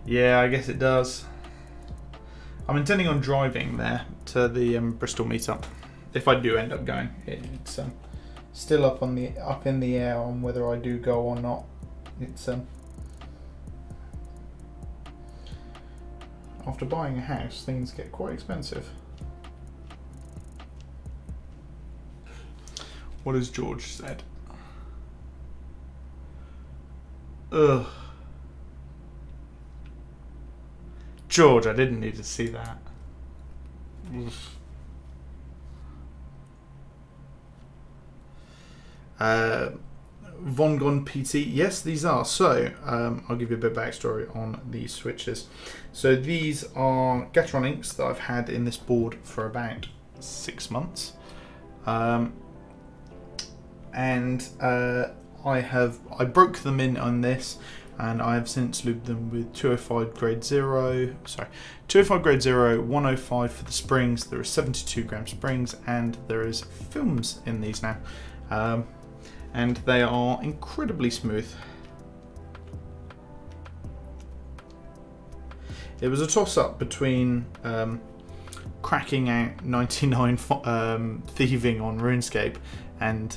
Yeah, I guess it does. I'm intending on driving there to the Bristol meetup. If I do end up going, it's still up in the air on whether I do go or not. It's after buying a house, things get quite expensive. What has George said? Ugh. George, I didn't need to see that. Von Gone PT, yes, these are. So I'll give you a bit of backstory on these switches. So these are Gateron Inks that I've had in this board for about 6 months, and I broke them in on this, and I have since lubed them with 205 grade 0, 205 grade 0, 105 for the springs. There are 72 gram springs, and there is films in these now. And they are incredibly smooth. It was a toss-up between cracking out 99 thieving on RuneScape and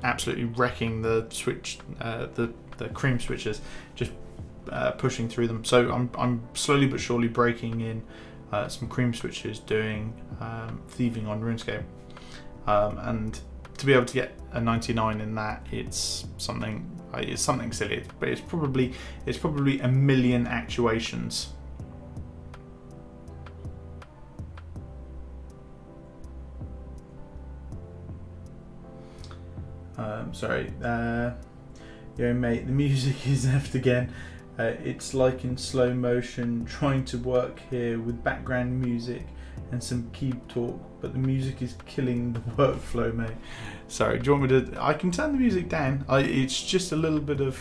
absolutely wrecking the switch, the cream switches, just pushing through them. So I'm slowly but surely breaking in some cream switches, doing thieving on RuneScape, and to be able to get a 99 in that, it's something silly, but it's probably a million actuations. Sorry, yo mate, the music is left again. It's like in slow motion, trying to work here with background music and some key talk, but the music is killing the workflow, mate. Sorry, do you want me to? I can turn the music down. It's just a little bit of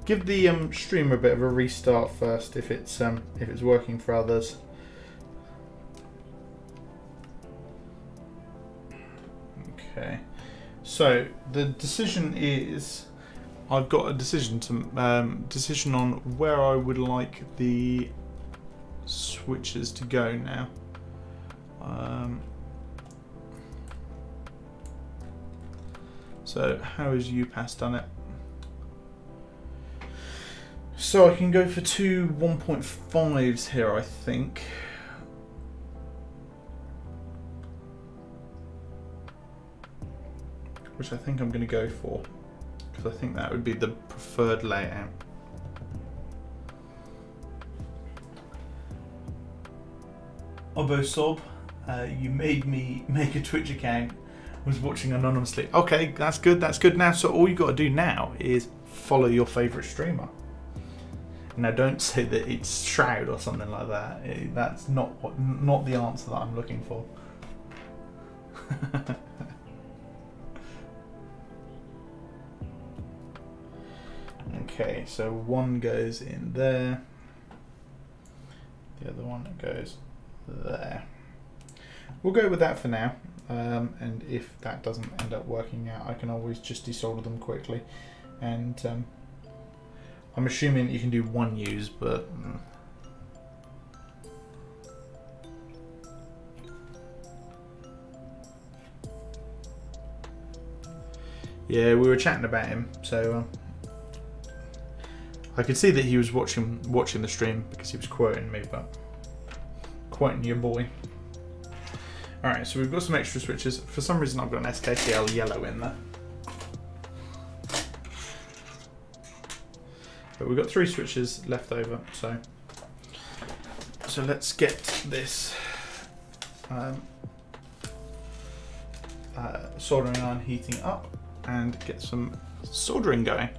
give the stream a bit of a restart first if it's working for others. Okay, so the decision is, I've got a decision on where I would like the switches to go now. So how has UPass done it? So I can go for two 1.5s here, I think. Which I think I'm going to go for, because I think that would be the preferred layout. Obo Sob, you made me make a Twitch account, was watching anonymously. Okay, that's good now. So all you got to do now is follow your favourite streamer. Now don't say that it's Shroud or something like that. That's not the answer that I'm looking for. Okay, so one goes in there, the other one goes there. We'll go with that for now, and if that doesn't end up working out, I can always just desolder them quickly. And I'm assuming you can do one use, but yeah, we were chatting about him, so I could see that he was watching the stream because he was quoting me, but quoting your boy. Alright, so we've got some extra switches. For some reason I've got an SKTL yellow in there. But we've got 3 switches left over, so let's get this soldering iron heating up and get some soldering going.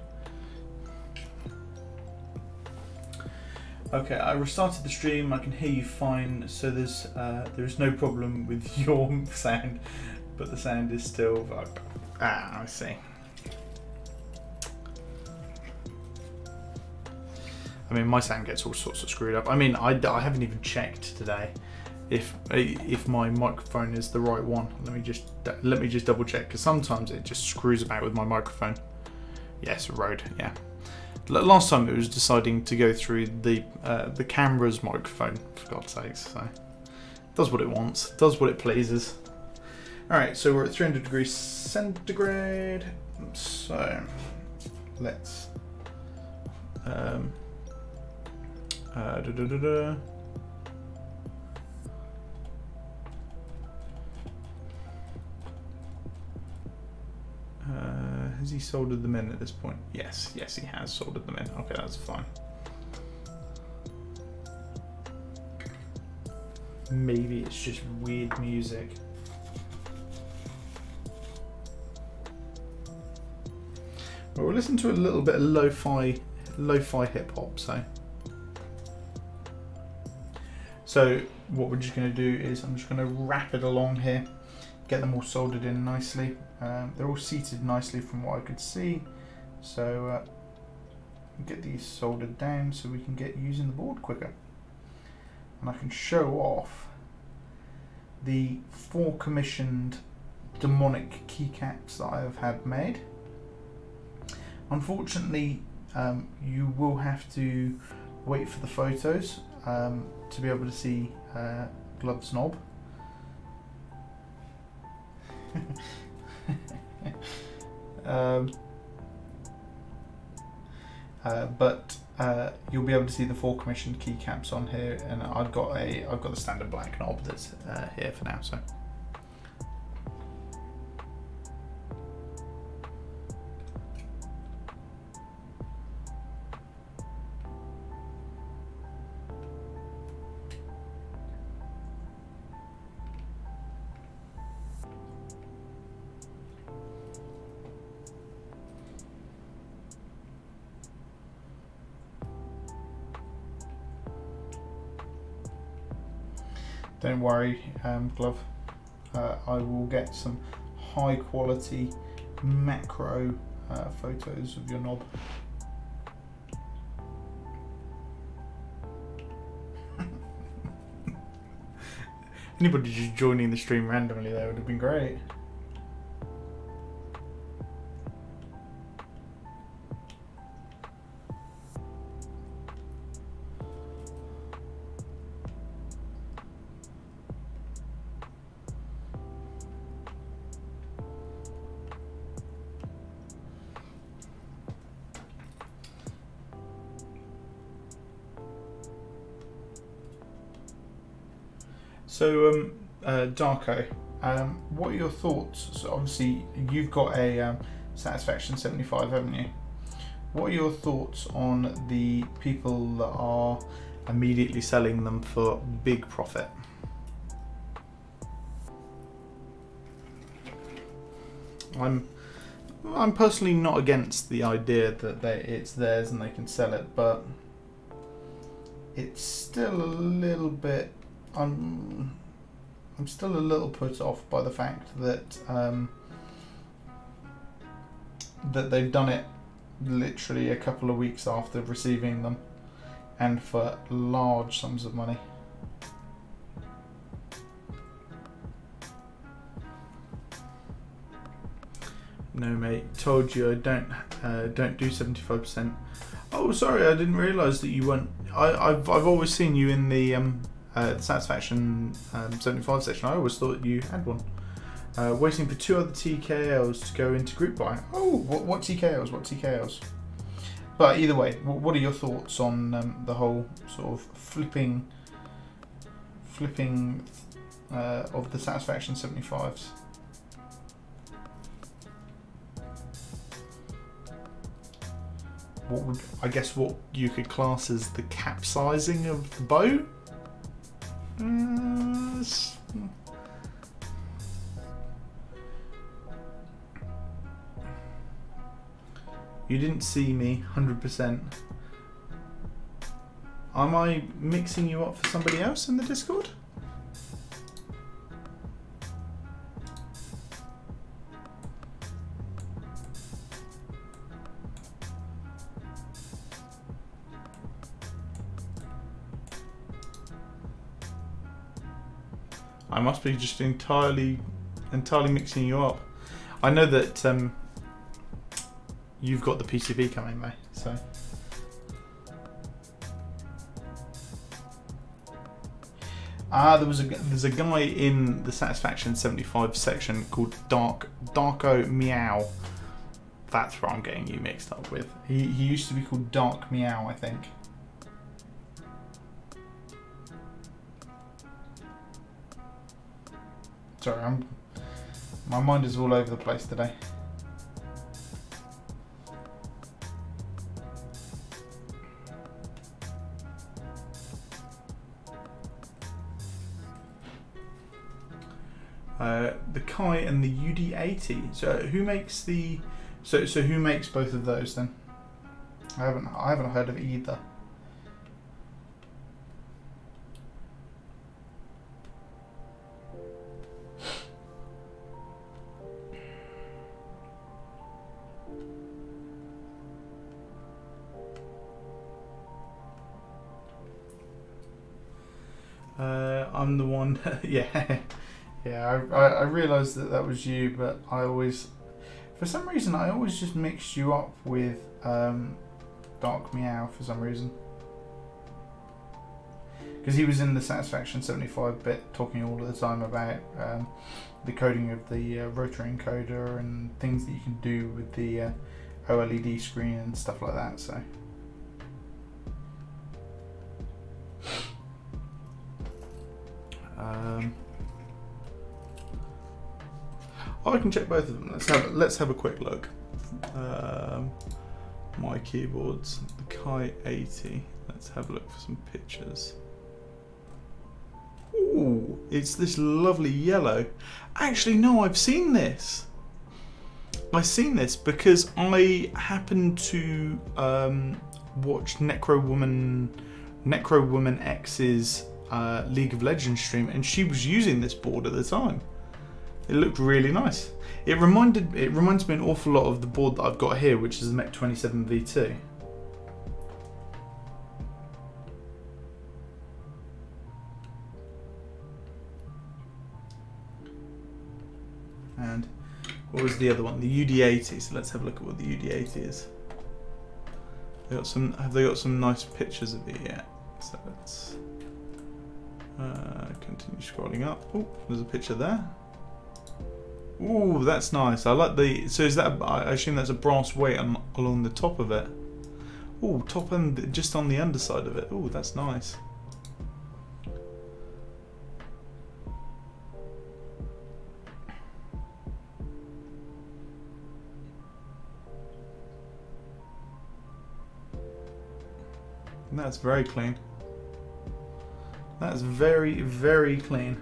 Okay, I restarted the stream. I can hear you fine, so there's no problem with your sound, but the sound is still. I see. I mean, my sound gets all sorts of screwed up. I mean, I haven't even checked today if my microphone is the right one. Let me just double check, because sometimes it just screws about with my microphone. Yes, Rode. Yeah. Last time it was deciding to go through the camera's microphone, for God's sakes. So it does what it wants, does what it pleases. Alright, so we're at 300 degrees centigrade. So let's has he soldered them in at this point? Yes, yes he has soldered them in. Okay, that's fine. Maybe it's just weird music. Well, we'll listen to a little bit of lo-fi hip hop. So what we're just going to do is I'm just going to wrap it along here, get them all soldered in nicely. They're all seated nicely from what I could see. So get these soldered down so we can get using the board quicker. And I can show off the 4 commissioned demonic keycaps that I have had made. Unfortunately, you will have to wait for the photos to be able to see Glove's knob. But you'll be able to see the 4 commissioned keycaps on here, and I've got the standard black knob that's here for now. So. Don't worry, Glove. I will get some high quality macro photos of your knob. Anybody just joining the stream randomly there would have been great. So, Darko, what are your thoughts? So obviously, you've got a Satisfaction75, haven't you? What are your thoughts on the people that are immediately selling them for big profit? I'm personally not against the idea that it's theirs and they can sell it, but it's still a little bit. I'm still a little put off by the fact that that they've done it literally a couple of weeks after receiving them, and for large sums of money. No, mate. Told you I don't do 75%. Oh, sorry, I didn't realise that you weren't. I've always seen you in the Satisfaction 75 section. I always thought you had one. Waiting for 2 other TKLs to go into group buy. Oh, what TKLs? What TKLs? But either way, what are your thoughts on the whole sort of flipping of the Satisfaction 75s? What would, I guess, what you could class as the capsizing of the boat? You didn't see me 100%. Am I mixing you up for somebody else in the Discord? I must be just entirely mixing you up. I know that you've got the PCB coming, though, so. there's a guy in the Satisfaction75 section called Darko Meow. That's what I'm getting you mixed up with. He used to be called Dark Meow, I think. Sorry, my mind is all over the place today. The Kai and the UD80. So who makes the? So who makes both of those then? I haven't heard of either. I'm the one. Yeah. Yeah, I realised that was you, but I always, for some reason, I always just mixed you up with Dark Meow for some reason. Because he was in the Satisfaction75 bit talking all the time about the coding of the rotary encoder and things that you can do with the OLED screen and stuff like that, so. I can check both of them. Let's have a quick look. My keyboards, the Kai 80. Let's have a look for some pictures. Ooh, it's this lovely yellow. Actually, no, I've seen this. I've seen this because I happened to watch Necro Woman X's League of Legends stream, and she was using this board at the time. It looked really nice. It reminds me an awful lot of the board that I've got here, which is the Mech 27 V2. And what was the other one? The UD80. So let's have a look at what the UD80 is. Have they got some nice pictures of it yet? So let's continue scrolling up. Oh, there's a picture there. Ooh, that's nice. I like the. So is that? I assume that's a brass weight along the top of it. Ooh, top and just on the underside of it. Ooh, that's nice. And that's very clean. That's very, very clean.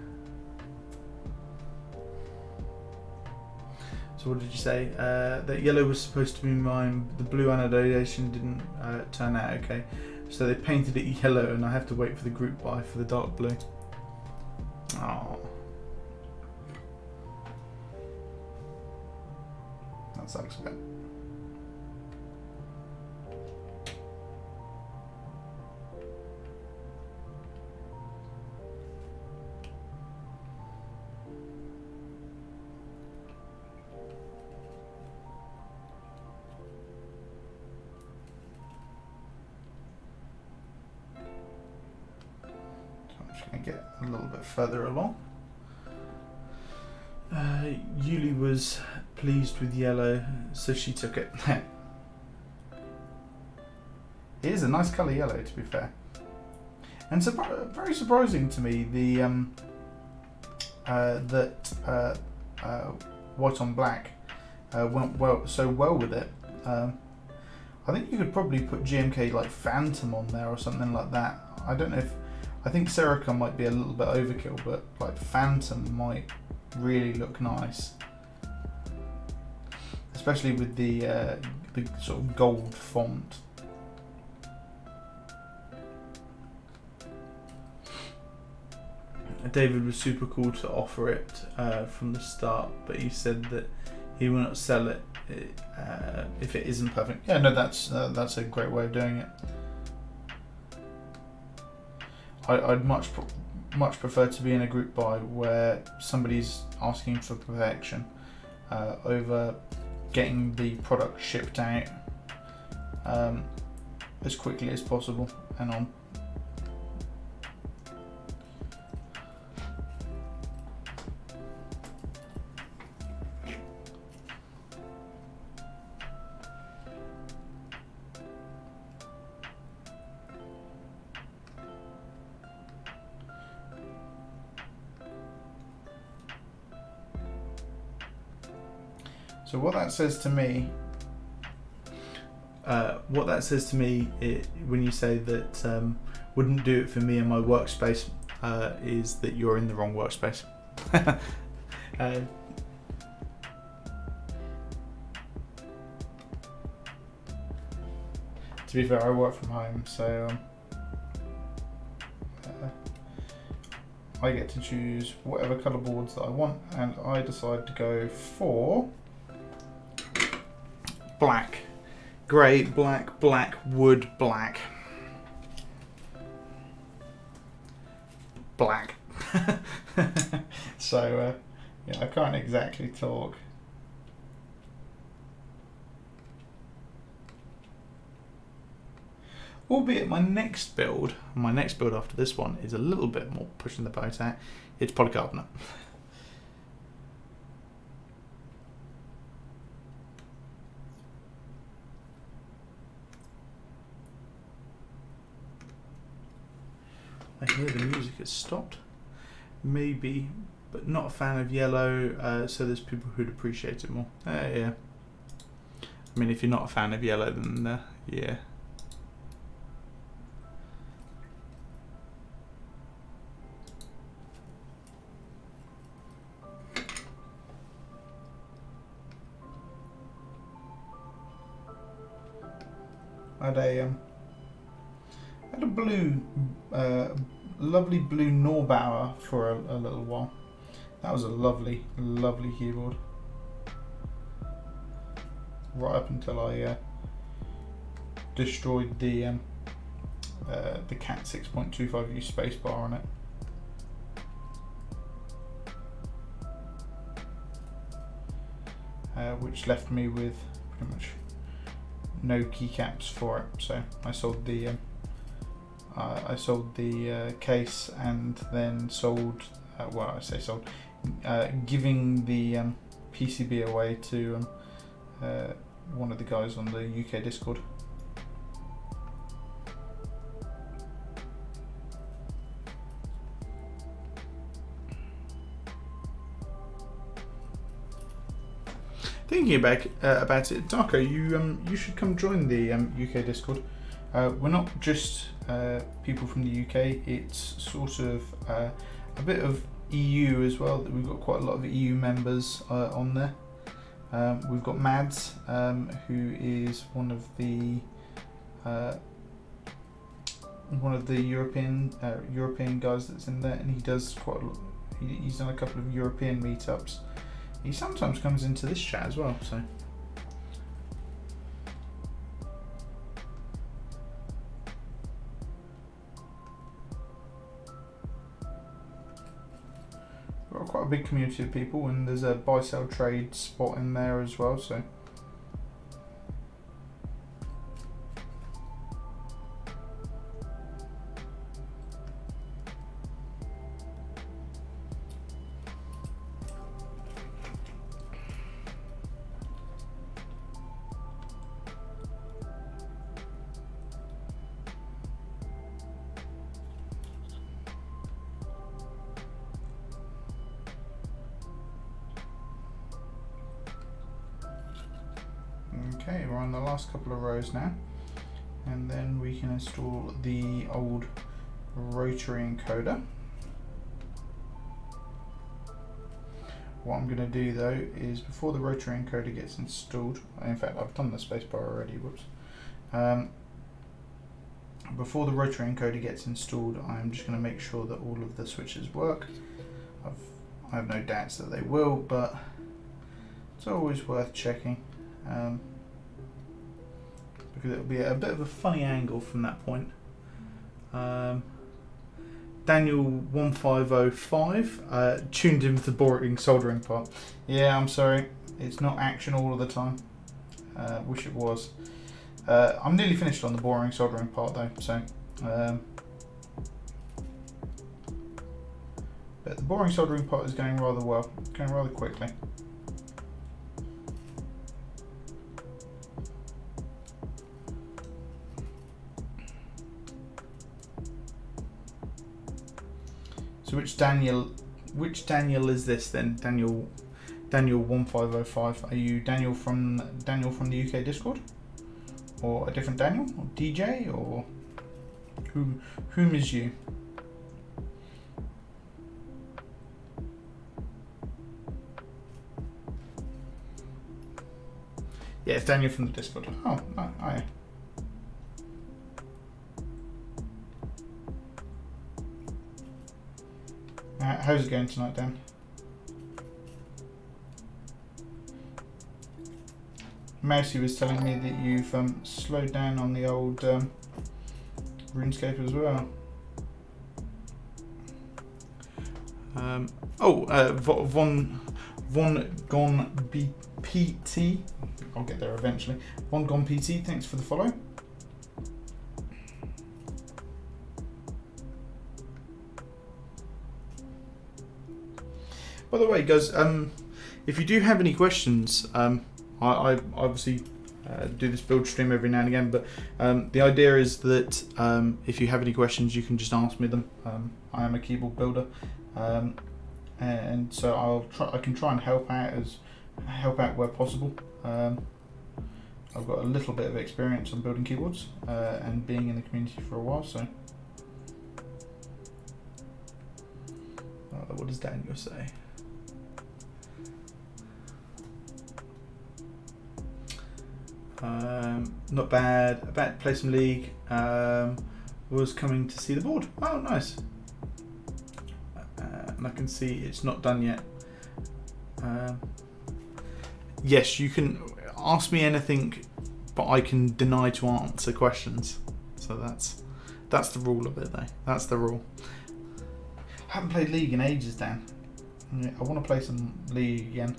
So what did you say? That yellow was supposed to be mine. The blue anodization didn't turn out okay. So they painted it yellow and I have to wait for the group buy for the dark blue. Oh, that sucks a bit. Get a little bit further along. Yuli was pleased with yellow, so she took it. It is a nice colour yellow, to be fair, and very surprising to me the that white on black went so well with it. I think you could probably put GMK like Phantom on there or something like that. I don't know if. I think Serica might be a little bit overkill, but like Phantom might really look nice, especially with the sort of gold font. David was super cool to offer it from the start, but he said that he will not sell it if it isn't perfect. Yeah, no, that's a great way of doing it. I'd much prefer to be in a group buy where somebody's asking for perfection over getting the product shipped out as quickly as possible and on. So what that says to me, when you say that wouldn't do it for me in my workspace, is that you're in the wrong workspace. To be fair, I work from home, so I get to choose whatever colour boards that I want, and I decide to go for black. Grey, black, black, wood, black. Black. So, yeah, I can't exactly talk. Albeit my next build after this one is a little bit more pushing the boat out. It's polycarbonate. I hear the music has stopped. Maybe, but not a fan of yellow, so there's people who'd appreciate it more. Yeah. I mean, if you're not a fan of yellow, then yeah. I had a blue, lovely blue Norbauer for a little while. That was a lovely, lovely keyboard. Right up until I destroyed the Cat 6.25U spacebar on it, which left me with pretty much no keycaps for it. So I sold the case, and then sold, well, I say sold, giving the PCB away to one of the guys on the UK Discord. Thinking about it, Darko, you should come join the UK Discord. We're not just people from the UK, it's sort of a bit of EU as well. We've got quite a lot of EU members on there. We've got Mads, who is one of the European guys that's in there, and he does quite a lot. He's done a couple of European meetups. He sometimes comes into this chat as well, so. We've got quite a big community of people, and there's a buy-sell trade spot in there as well, so. Okay, we're on the last couple of rows now, and then we can install the old rotary encoder. What I'm going to do though is, before the rotary encoder gets installed, in fact I've done the spacebar already, whoops. Before the rotary encoder gets installed, I'm just going to make sure that all of the switches work. I have no doubts that they will, but it's always worth checking. Because it'll be a bit of a funny angle from that point. Daniel 1505 tuned in with the boring soldering part. Yeah, I'm sorry, it's not action all of the time. Wish it was. I'm nearly finished on the boring soldering part though, so but the boring soldering part is going rather well, going rather quickly. So which Daniel is this then? Daniel Daniel1505. Are you Daniel from the UK Discord, or a different Daniel, or DJ, or whom is you? Yeah, it's Daniel from the Discord. Oh, hi. How's it going tonight, Dan? Mousy was telling me that you've slowed down on the old RuneScape as well. Von Gone PT. I'll get there eventually. Von Gone PT, thanks for the follow. By the way, guys, if you do have any questions, I obviously do this build stream every now and again, but the idea is that if you have any questions, you can just ask me them. I am a keyboard builder, and so I can try and help out where possible. I've got a little bit of experience on building keyboards and being in the community for a while, so. What does Daniel say? Not bad. About to play some League. Was coming to see the board. Oh, nice. And I can see it's not done yet. Yes, you can ask me anything, but I can deny to answer questions. So that's the rule of it, though. That's the rule. I haven't played League in ages, Dan. I want to play some League again.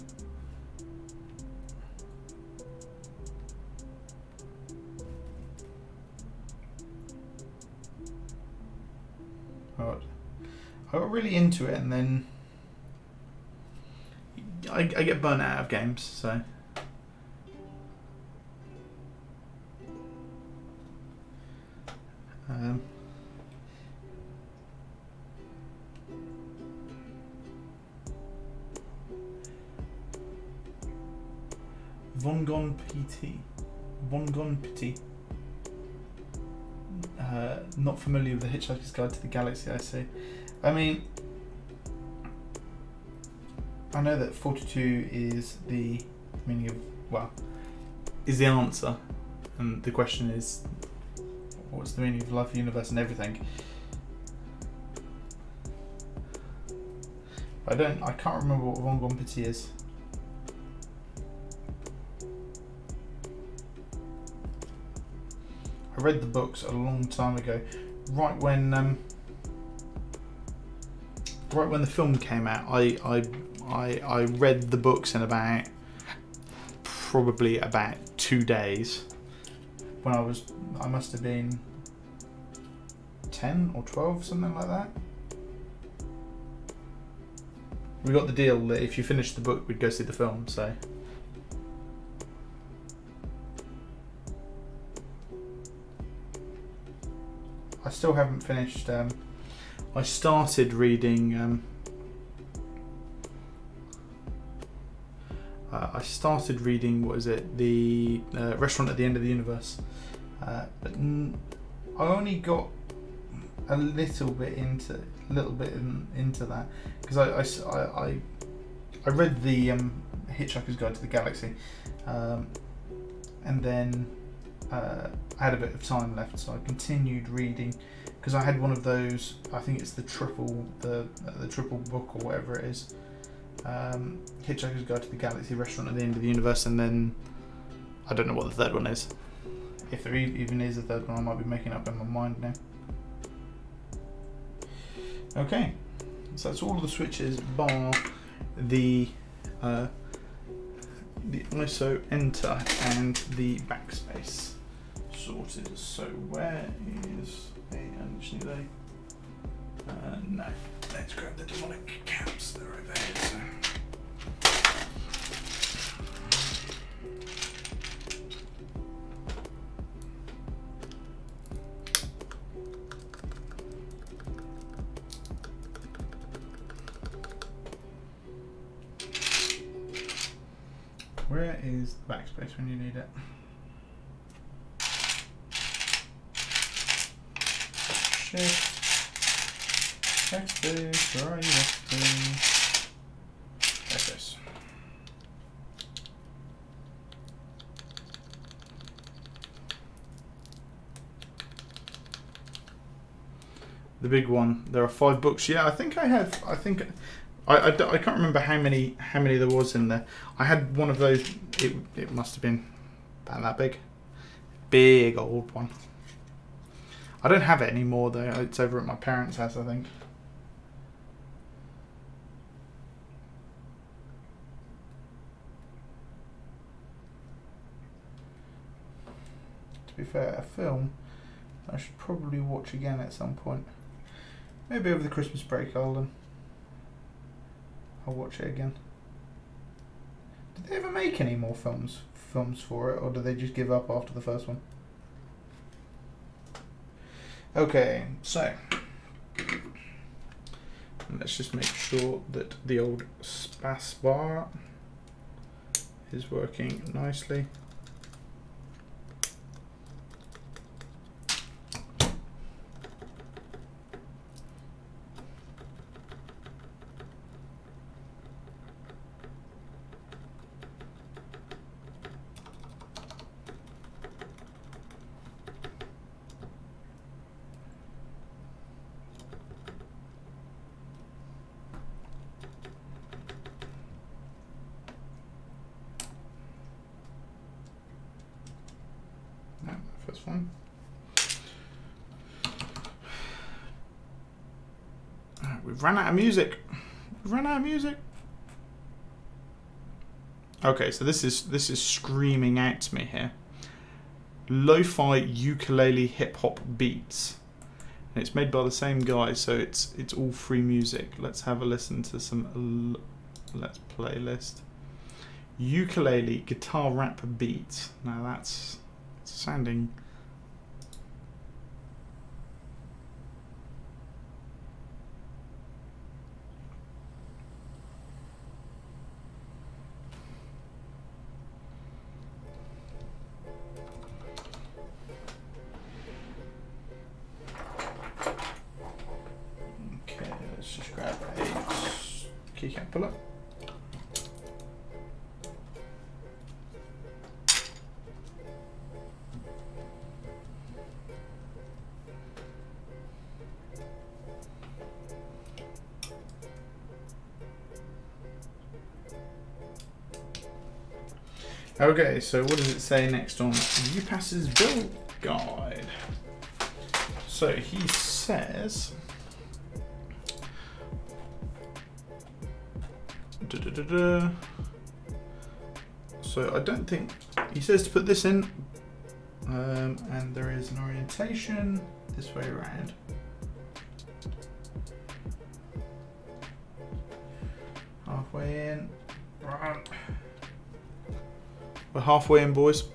I got really into it, and then I get burnt out of games, so. Von Gone PT. Von Gone PT. Not familiar with the Hitchhiker's Guide to the Galaxy, I see. I mean, I know that 42 is the meaning of, well, is the answer, and the question is, what's the meaning of life, universe, and everything? I can't remember what Von Gone PT is. I read the books a long time ago, right when the film came out. I read the books in probably about 2 days. When I must have been 10 or 12, something like that. We got the deal that if you finished the book, we'd go see the film. So. I still haven't finished. I started reading. What is it? The Restaurant at the End of the Universe. But I only got a little bit into that because I read the Hitchhiker's Guide to the Galaxy, and then. I had a bit of time left, so I continued reading because I had one of those. I think it's the triple book or whatever it is. Hitchhiker's Guide to the Galaxy, Restaurant at the End of the Universe, and then I don't know what the third one is. If there even is a third one, I might be making up in my mind now. Okay, so that's all of the switches bar the ISO enter and the backspace sorted. So where is no, let's grab the demonic caps. They're over here. So. is the backspace when you need it. Shift, backspace, where are you? Backspace. The big one. There are 5 books. Yeah, I think I have. I think I can't remember how many there was in there. I had one of those. It must have been about that big. Big old one. I don't have it anymore though. It's over at my parents' house, I think. To be fair, a film I should probably watch again at some point. Maybe over the Christmas break I'll watch it again. Did they ever make any more films for it, or did they just give up after the first one? Okay, so let's just make sure that the old space bar is working nicely. First one. We've run out of music. We've run out of music. Okay, so this is screaming out to me here. Lo-fi ukulele hip hop beats. And it's made by the same guy, so it's all free music. Let's have a listen to some. Let's playlist. Ukulele guitar rap beats. Now that's sounding. Okay, let's just grab a keycap puller. Okay, so what does it say next on UPass's build guide? So he says, so I don't think, he says to put this in, and there is an orientation this way around. Halfway in, right. We're halfway in, boys.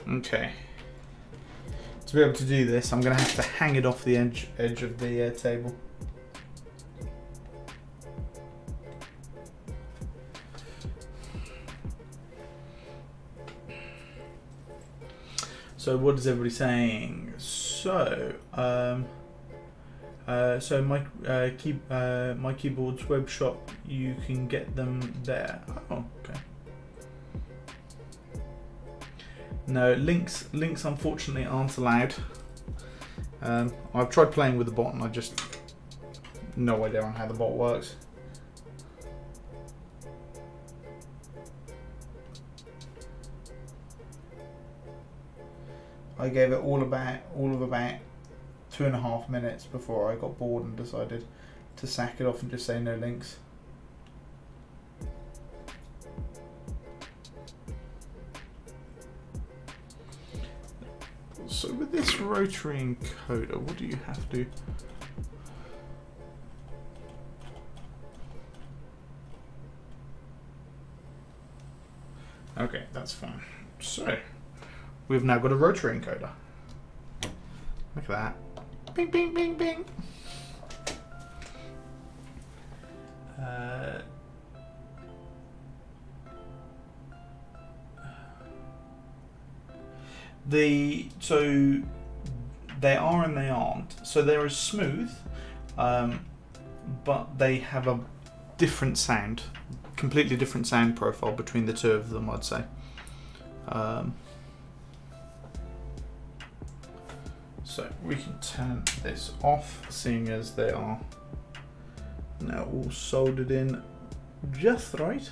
Okay. To be able to do this, I'm going to have to hang it off the edge of the table. So what is everybody saying? So, so my keyboard's web shop, you can get them there. Oh, okay. No, links unfortunately aren't allowed. I've tried playing with the bot and I just no idea on how the bot works. I gave it all of about 2.5 minutes before I got bored and decided to sack it off and just say no links. So with this rotary encoder, what do you have to? Okay, that's fine. So we've now got a rotary encoder. Look at that. Bing, bing, bing, bing. So they are and they aren't. So they're as smooth, but they have a different sound, completely different sound profile between the two of them, I'd say. So we can turn this off, seeing as they are now all soldered in just right.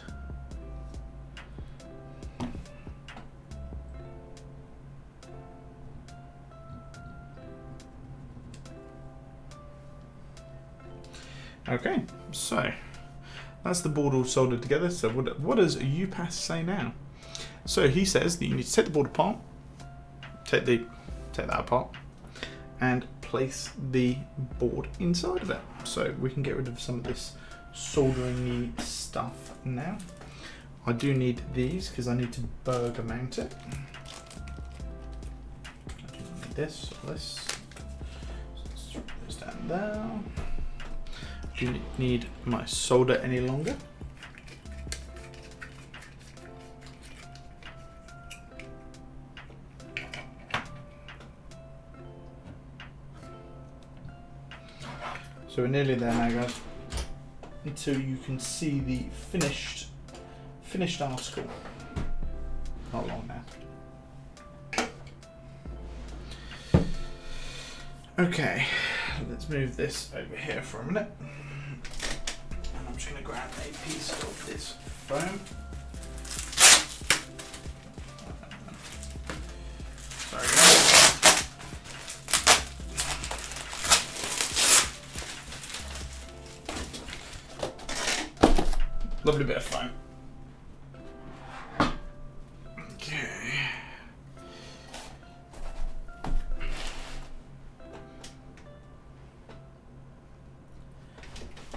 Okay, so that's the board all soldered together. So what does UPass say now? So he says that you need to take the board apart, take that apart, and place the board inside of it. So we can get rid of some of this soldering stuff now. I do need these because I need to burger mount it. I do need this or this. So let's throw this down there. I do not need my solder any longer. So we're nearly there now, guys, until you can see the finished article. Not long now. Okay, let's move this over here for a minute. And I'm just going to grab a piece of this foam. Sorry, guys. Lovely bit of foam. Okay.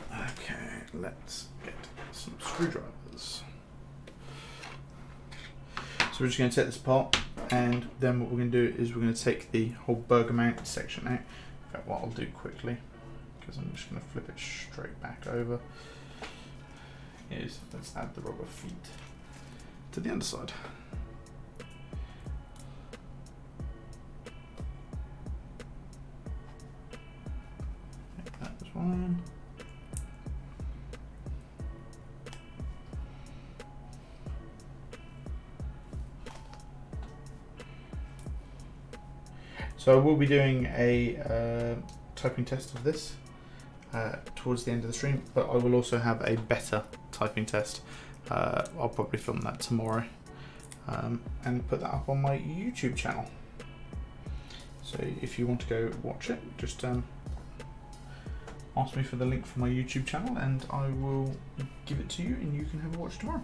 Okay, let's get some screwdrivers. So we're just going to take this apart, and then what we're going to do is we're going to take the whole burger mount section out. In fact, what I'll do quickly, because I'm just going to flip it straight back over, is let's add the rubber feet to the underside. That was one. So I will be doing a typing test of this towards the end of the stream, but I will also have a better typing test. I'll probably film that tomorrow and put that up on my YouTube channel. So if you want to go watch it, just ask me for the link for my YouTube channel and I will give it to you and you can have a watch tomorrow.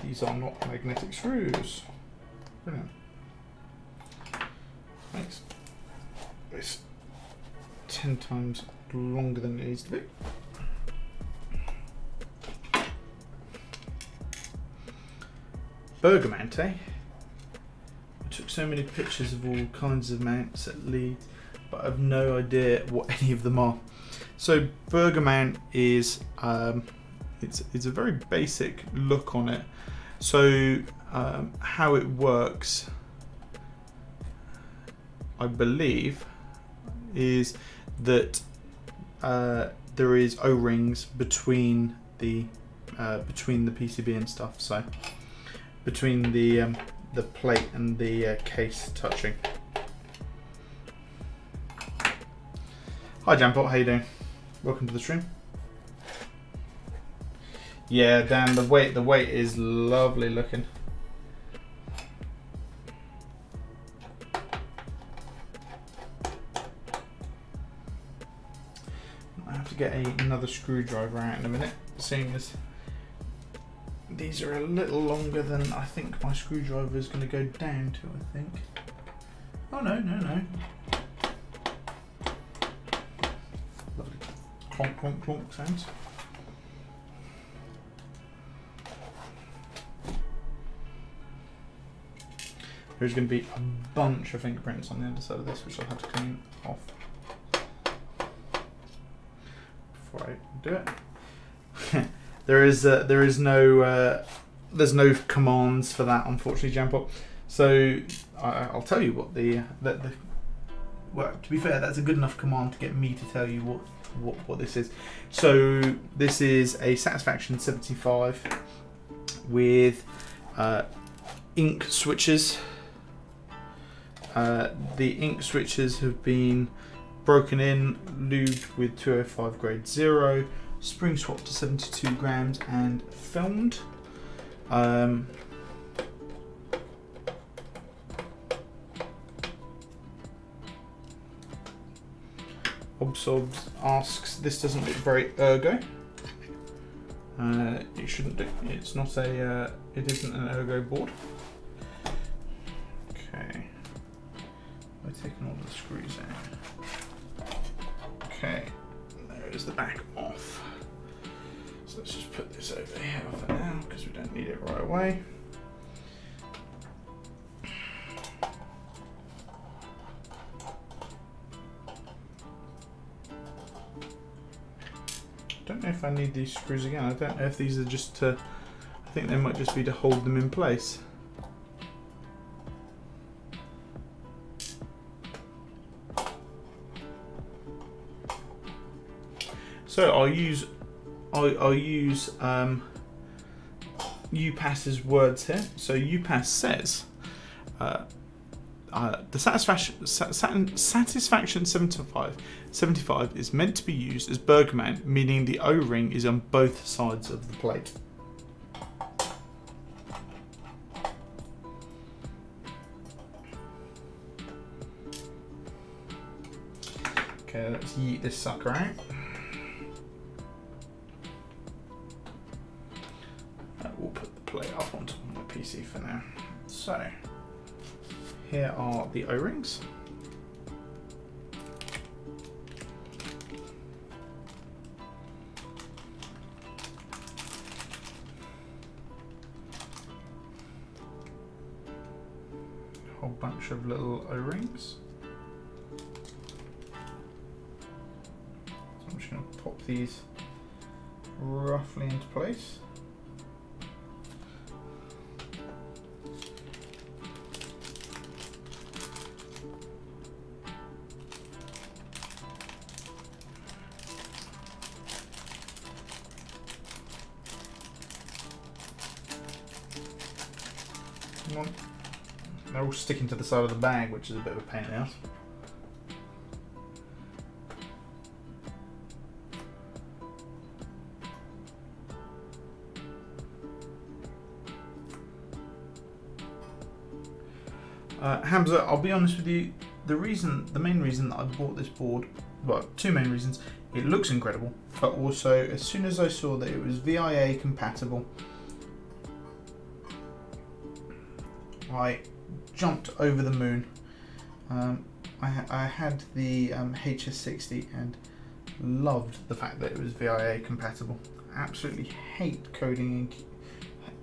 These are not magnetic screws. Brilliant. Makes this 10 times longer than it needs to be. Burger mount, eh? I took so many pictures of all kinds of mounts at Leeds, but I've no idea what any of them are. So burger mount is it's a very basic look on it. So how it works, I believe, is that there is O-rings between the PCB and stuff. So between the plate and the case touching. Hi Jampot, how you doing? Welcome to the stream. Yeah, Dan, the weight is lovely looking. I have to get another screwdriver out in a minute, seeing as these are a little longer than I think my screwdriver is going to go down to, I think. Oh no. clonk, clonk, clonk sounds. There's going to be a bunch of fingerprints on the underside of this, which I'll have to clean off before I do it. There's no commands for that, unfortunately, Jampot. So I'll tell you what well, to be fair, that's a good enough command to get me to tell you what this is. So this is a Satisfaction75 with ink switches. The ink switches have been broken in, lubed with 205 grade 0, spring swapped to 72 grams and filmed. Obsobs asks, this doesn't look very ergo. It shouldn't do. It's not a. It isn't an ergo board. Okay. I've taken all the screws out. Okay. There is the back off. So let's just put this over here for now because we don't need it right away. I don't know if I need these screws again. I don't know if these are just to, I think they might just be to hold them in place. So I'll use UPass's words here. So UPass says the Satisfaction75 is meant to be used as Bergman, meaning the O-ring is on both sides of the plate. Okay, let's yeet this sucker out. We'll put the plate up on top of my PC for now. So, here are the O-rings. A whole bunch of little O-rings. So I'm just going to pop these roughly into place. They're all sticking to the side of the bag, which is a bit of a pain in the ass. Hamza, I'll be honest with you, the main reason that I bought this board, well, two main reasons. It looks incredible, but also as soon as I saw that it was VIA compatible, I jumped over the moon. I had the HS60 and loved the fact that it was VIA compatible. Absolutely hate coding,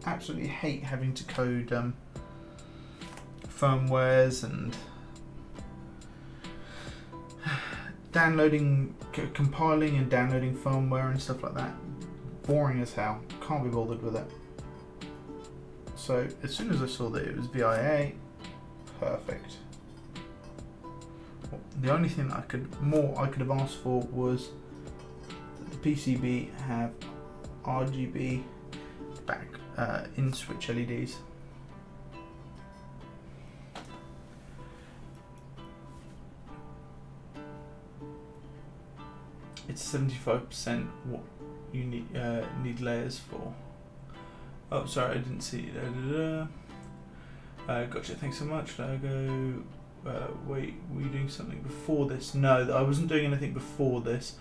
absolutely hate having to code firmwares and downloading, compiling and downloading firmware and stuff like that. Boring as hell. Can't be bothered with it. So as soon as I saw that it was VIA, perfect. The only thing that I could have asked for was that the PCB have RGB back in switch LEDs. It's 75% what you need layers for. Oh, sorry, I didn't see it. Gotcha, thanks so much. Logo. Wait, were you doing something before this? No, I wasn't doing anything before this.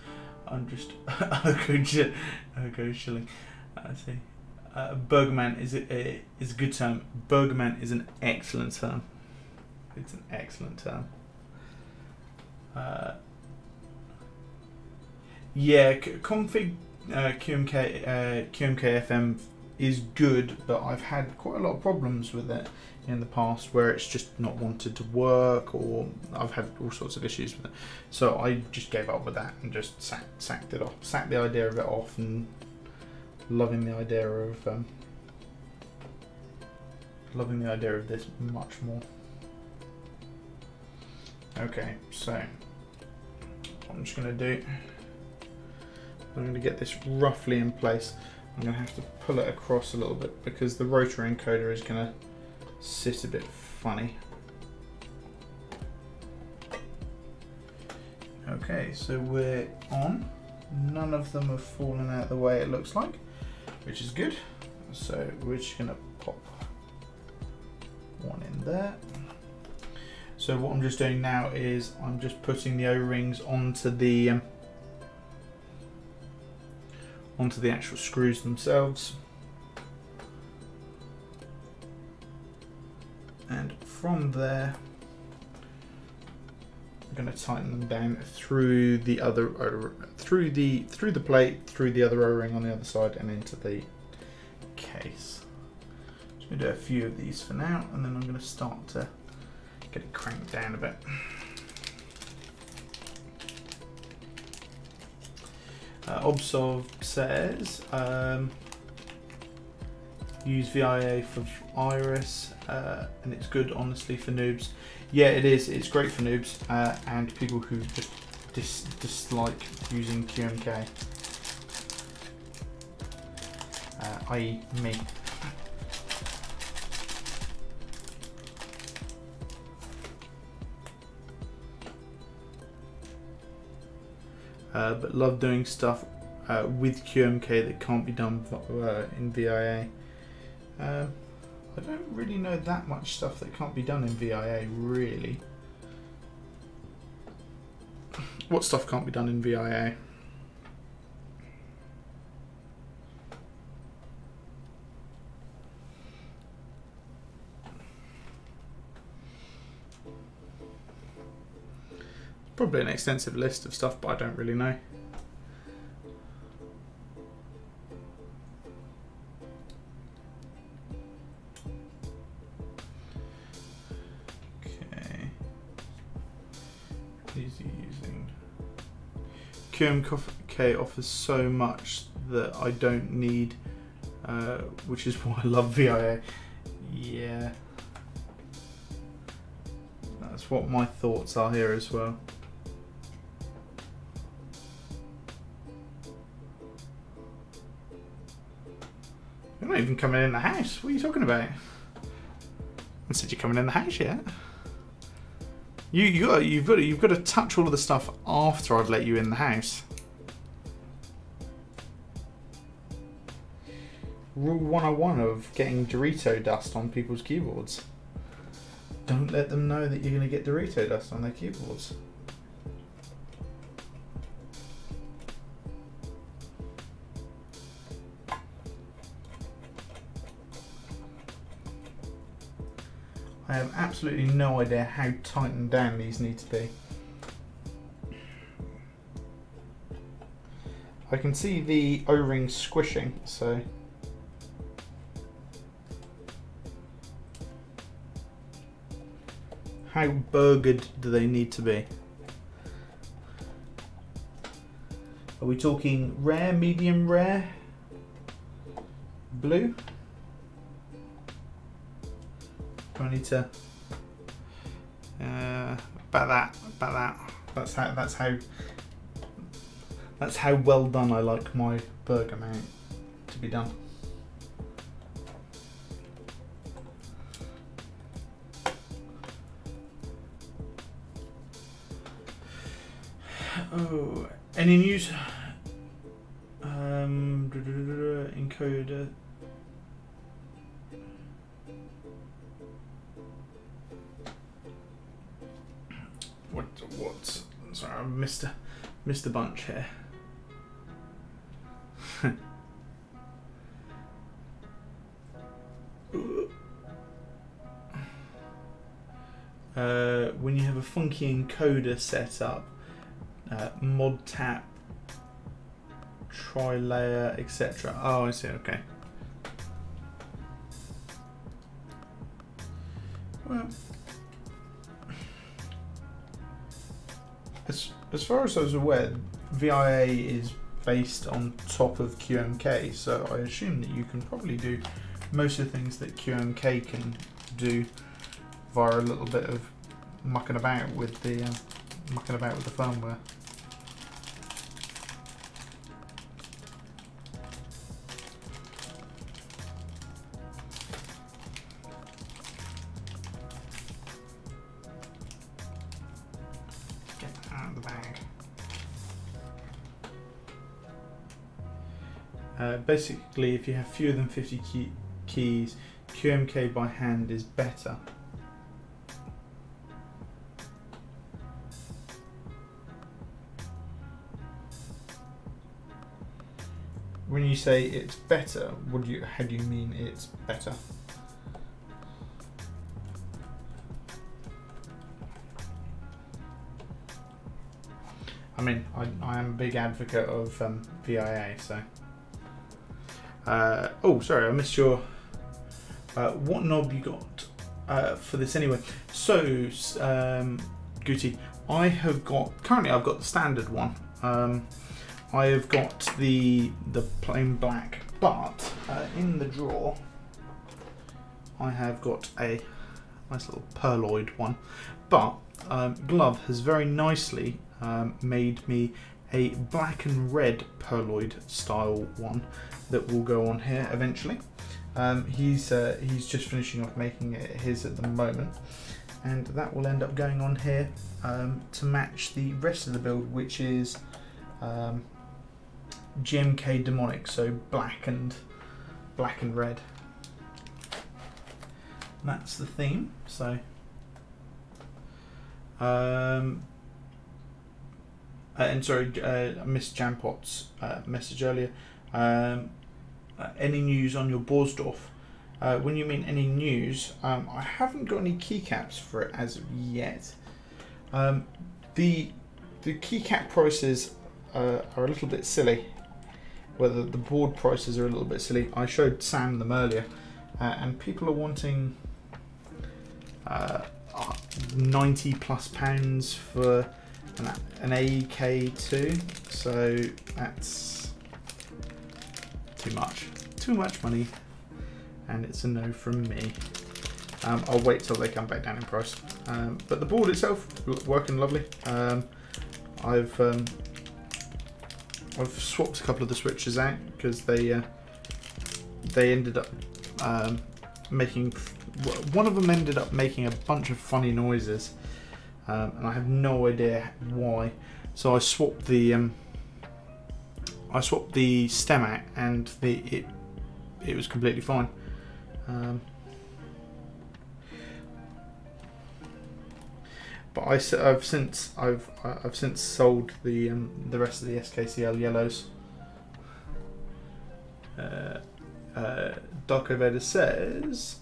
I'm just chilling. I see. Bergman is a good term. Bergman is an excellent term. It's an excellent term. Yeah, config QMK FM is good, but I've had quite a lot of problems with it in the past where it's just not wanted to work, or I've had all sorts of issues with it. So I just gave up with that and just sacked it off, sacked the idea of it off, and loving the idea of this much more. Okay, so what I'm just going to do, I'm going to get this roughly in place. I'm going to have to pull it across a little bit because the rotary encoder is going to sit a bit funny. Okay, so we're on. None of them have fallen out the way it looks like, which is good. So we're just going to pop one in there. So what I'm just doing now is I'm just putting the O-rings onto the actual screws themselves, and from there I'm going to tighten them down through the other through the plate, through the other O-ring on the other side, and into the case. Just going to do a few of these for now, and then I'm going to start to get it cranked down a bit. Obsov says use VIA for Iris, and it's good honestly for noobs. Yeah, it is. It's great for noobs and people who just dislike using QMK, i.e. me. But love doing stuff with QMK that can't be done in VIA. I don't really know that much stuff that can't be done in VIA, really. What stuff can't be done in VIA? Probably an extensive list of stuff, but I don't really know. Okay. Is he using? QMK offers so much that I don't need, which is why I love VIA. Yeah. That's what my thoughts are here as well. You're not even coming in the house. What are you talking about? I said you're coming in the house yet. You've got to touch all of the stuff after I've let you in the house. Rule 101 of getting Dorito dust on people's keyboards. Don't let them know that you're going to get Dorito dust on their keyboards. I have absolutely no idea how tightened down these need to be. I can see the O-ring squishing, so how burgered do they need to be? Are we talking rare, medium rare, blue? Do I need to about that? That's how well done I like my burger mount to be done. Oh, any news? Encoder. What? Sorry, I missed a bunch here. When you have a funky encoder set up, mod tap tri-layer, etc. Oh, I see. Okay. Well, as far as I was aware, VIA is based on top of QMK, so I assume that you can probably do most of the things that QMK can do via a little bit of mucking about with the firmware. Get that out of the bag. Basically, if you have fewer than 50 keys, QMK by hand is better. When you say it's better, how do you mean it's better? I mean, I am a big advocate of VIA, so. Oh, sorry, I missed your. What knob you got for this anyway? So, Guti, currently I've got the standard one. I have got the plain black, but in the drawer I have got a nice little pearloid one. But Glove has very nicely made me a black and red pearloid style one that will go on here eventually. He's just finishing off making his at the moment, and that will end up going on here to match the rest of the build, which is GMK Demonic, so black and red. That's the theme. So and sorry, I missed Jampot's message earlier. Any news on your Borsdorf? When you mean any news, I haven't got any keycaps for it as of yet. The keycap prices are a little bit silly. Whether the board prices are a little bit silly. I showed Sam them earlier, and people are wanting £90+ for an AK2, so that's too much money, and it's a no from me. I'll wait till they come back down in price. But the board itself working lovely. I've swapped a couple of the switches out because they ended up making, one of them ended up making a bunch of funny noises, and I have no idea why. So I swapped the stem out, and it was completely fine. But I've since sold the rest of the SKCL yellows. Darko Veda says,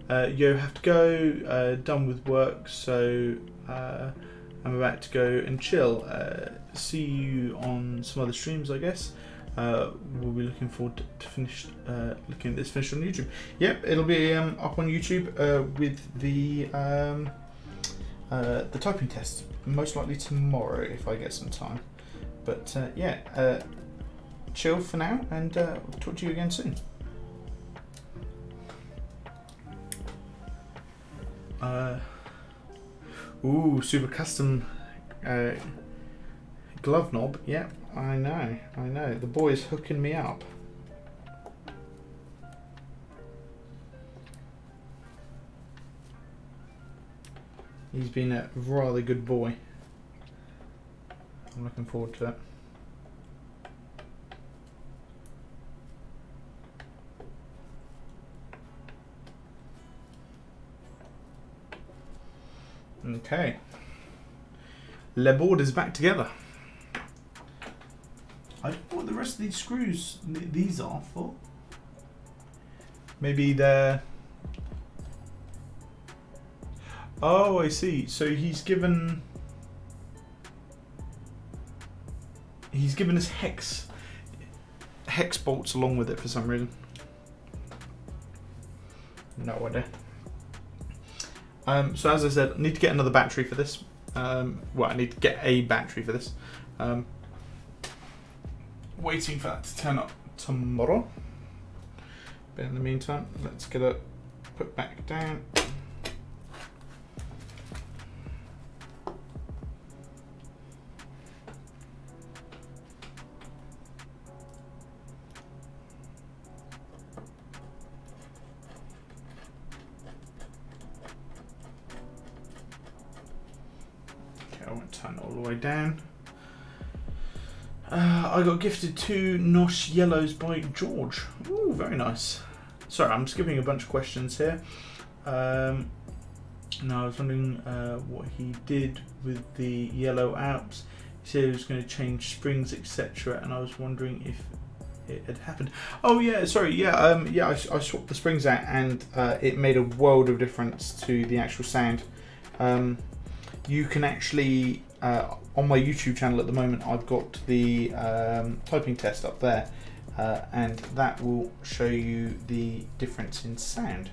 "Yo, have to go. Done with work, so I'm about to go and chill. See you on some other streams, I guess. We'll be looking forward to looking at this finished on YouTube. Yep, it'll be up on YouTube with the typing test, most likely tomorrow if I get some time. But yeah, chill for now, and talk to you again soon." Ooh, super custom glove knob. Yeah, I know. The boy's hooking me up. He's been a rather good boy. I'm looking forward to it. Okay. Le board is back together. I don't know what the rest of these screws, these are for. Maybe they're... Oh, I see. So he's given us hex. hex bolts along with it for some reason. No idea. So as I said, I need to get another battery for this. Well, I need to get a battery for this. Waiting for that to turn up tomorrow. But in the meantime, let's get it put back down. I won't turn it all the way down. I got gifted 2 Nosh yellows by George. Ooh, very nice. Sorry, I'm skipping a bunch of questions here. No, I was wondering what he did with the yellow Alps. He said he was going to change springs, etc. And I was wondering if it had happened. Oh yeah, sorry, yeah, yeah. I swapped the springs out, and it made a world of difference to the actual sound. You can actually, on my YouTube channel at the moment, I've got the typing test up there, and that will show you the difference in sound.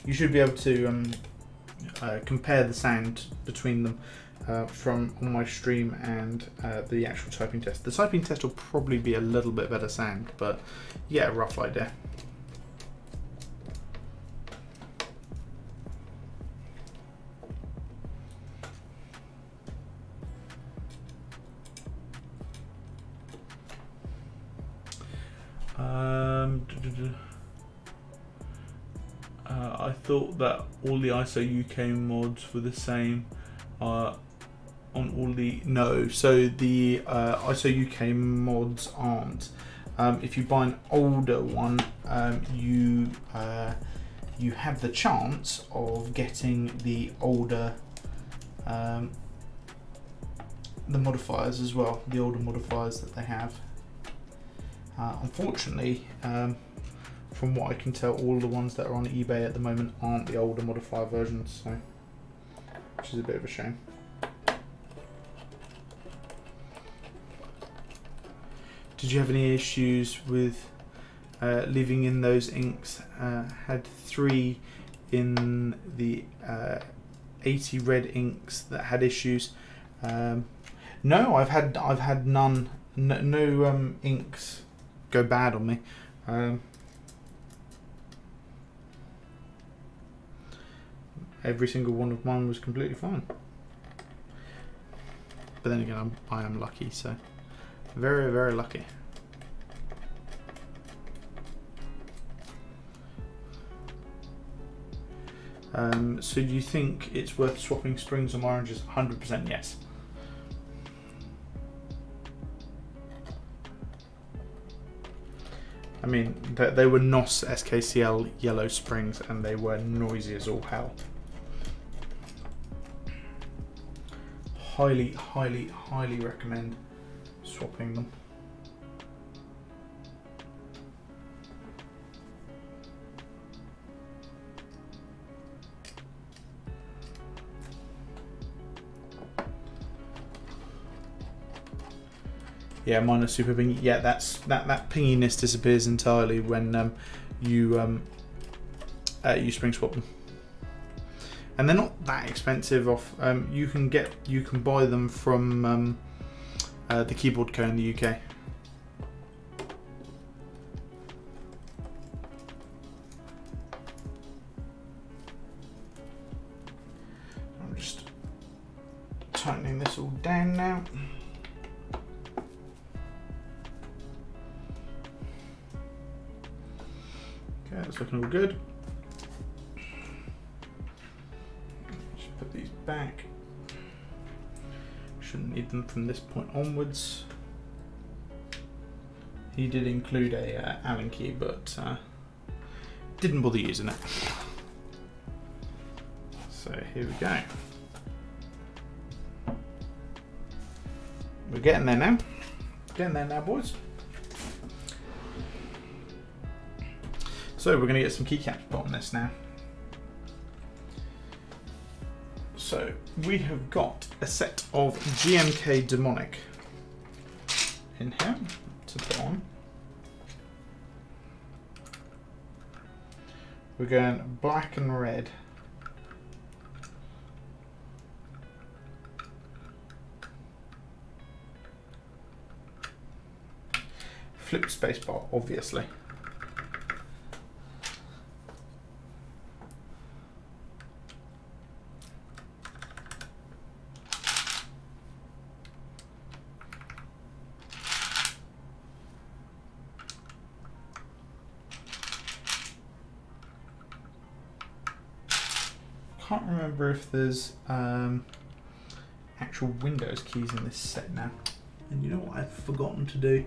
You should be able to compare the sound between them from on my stream and the actual typing test. The typing test will probably be a little bit better sound, but yeah, a rough idea. I thought that all the ISO UK mods were the same on all the... No, so the ISO UK mods aren't. If you buy an older one, you have the chance of getting the older the modifiers as well, the older modifiers that they have. Unfortunately, from what I can tell, all the ones that are on eBay at the moment aren't the older modifier versions, so which is a bit of a shame. Did you have any issues with leaving in those inks? Had 3 in the 80 red inks that had issues. No, I've had none. No inks go bad on me. Every single one of mine was completely fine. But then again, I am lucky, so very, very lucky. So do you think it's worth swapping springs on oranges? 100% yes. I mean, they were NOS SKCL yellow springs, and they were noisy as all hell. Highly, highly, highly recommend swapping them. Yeah, mine are super pingy. Yeah, that pinginess disappears entirely when you spring swap them, and they're not that expensive. Off you can buy them from the Keyboard Co in the UK. I'm just tightening this all down now. Okay, that's looking all good. Just put these back. Shouldn't need them from this point onwards. He did include a Allen key, but didn't bother using it. So here we go. We're getting there now. Getting there now, boys. So we're going to get some keycaps put on this now. So we have got a set of GMK Demonic in here to put on. We're going black and red. Flip spacebar, obviously. Can't remember if there's actual Windows keys in this set now. And you know what I've forgotten to do?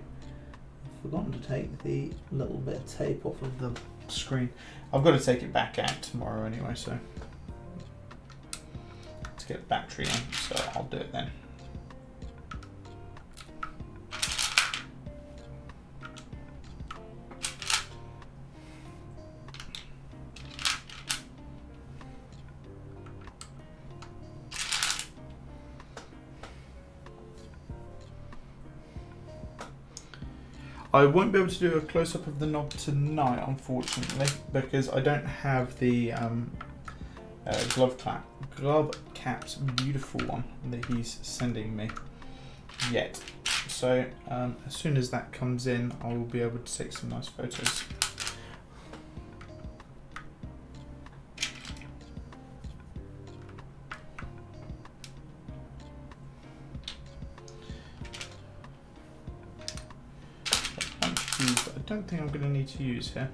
I've forgotten to take the little bit of tape off of the screen. I've got to take it back out tomorrow anyway, so to get battery in, so I'll do it then. I won't be able to do a close-up of the knob tonight, unfortunately, because I don't have the glove caps beautiful one that he's sending me yet. So as soon as that comes in, I will be able to take some nice photos. I don't think I'm going to need to use here.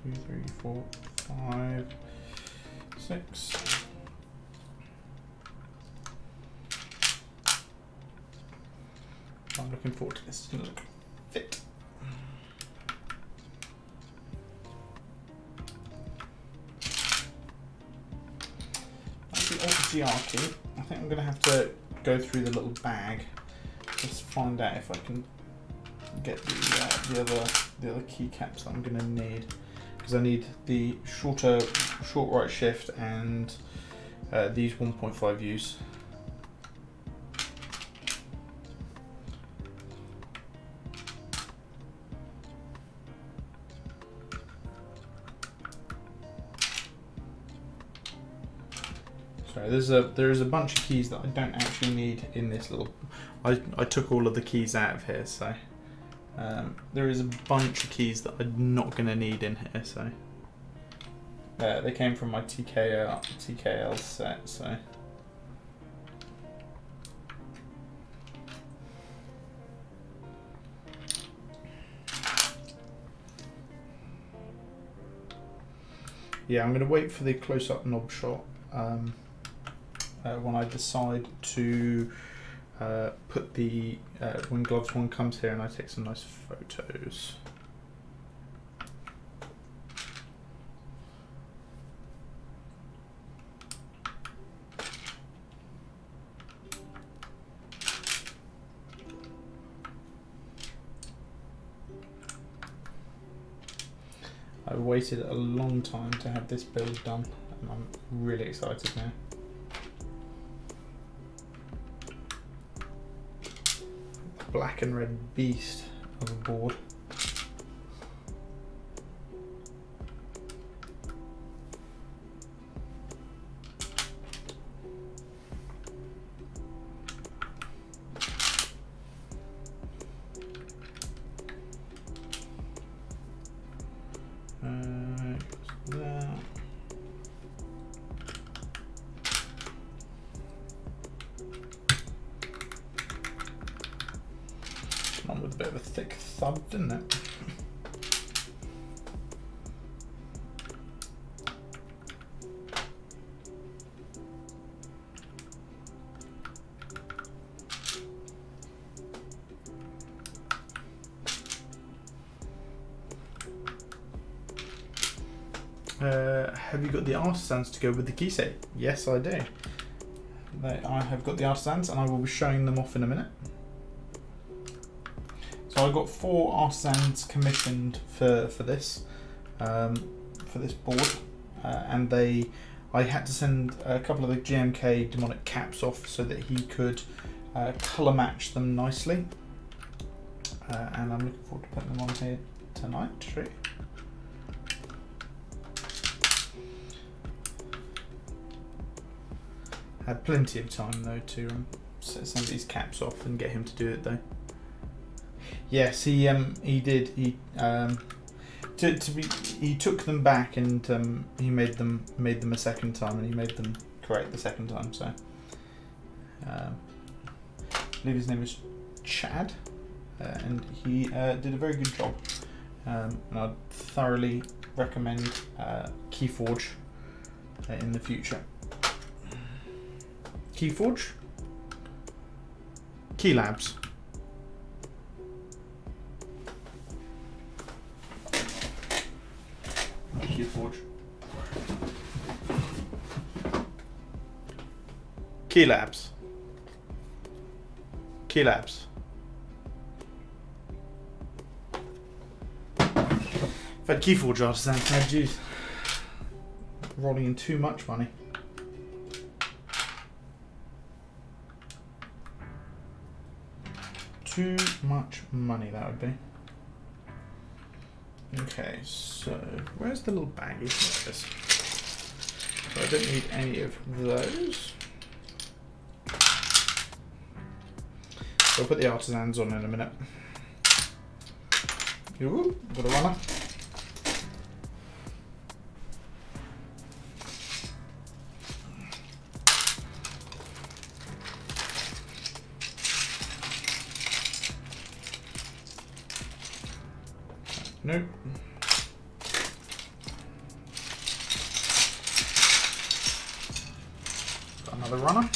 Two, three, four, five, six. I'm looking forward to this. It's going to look fit. That's the Alt-GR key. I think I'm going to have to go through the little bag just to find out if I can get the other keycaps that I'm going to need, because I need the short right shift and these 1.5 U's. So there is a bunch of keys that I don't actually need in this little. I took all of the keys out of here, so there is a bunch of keys that I'm not going to need in here. So they came from my TKL set. So yeah, I'm going to wait for the close-up knob shot. When I decide to put the when Gloves 1 comes here and I take some nice photos. I waited a long time to have this build done, and I'm really excited now. Black and red beast of a board. There. One with a bit of a thick thud, didn't it? have you got the artisans to go with the key set? Yes, I do. I have got the artisans, and I will be showing them off in a minute. So I got 4 artisans commissioned for this board, and I had to send a couple of the GMK Demonic caps off so that he could colour match them nicely. And I'm looking forward to putting them on here tonight. Actually. Had plenty of time though to send these caps off and get him to do it though. Yes, he did. He he took them back and he made them a second time, and he made them correct the second time. So I believe his name is Chad, and he did a very good job. And I'd thoroughly recommend Keyforge in the future. Keyforge? Keylabs. Keyforge. Keylabs. Keylabs. I've had Keyforge artisans now, jeez. Rolling in too much money. Too much money, that would be. Okay, so where's the little baggie? Like this. So I don't need any of those. So I'll put the artisans on in a minute. Ooh, got a runner. Nope. Got another runner.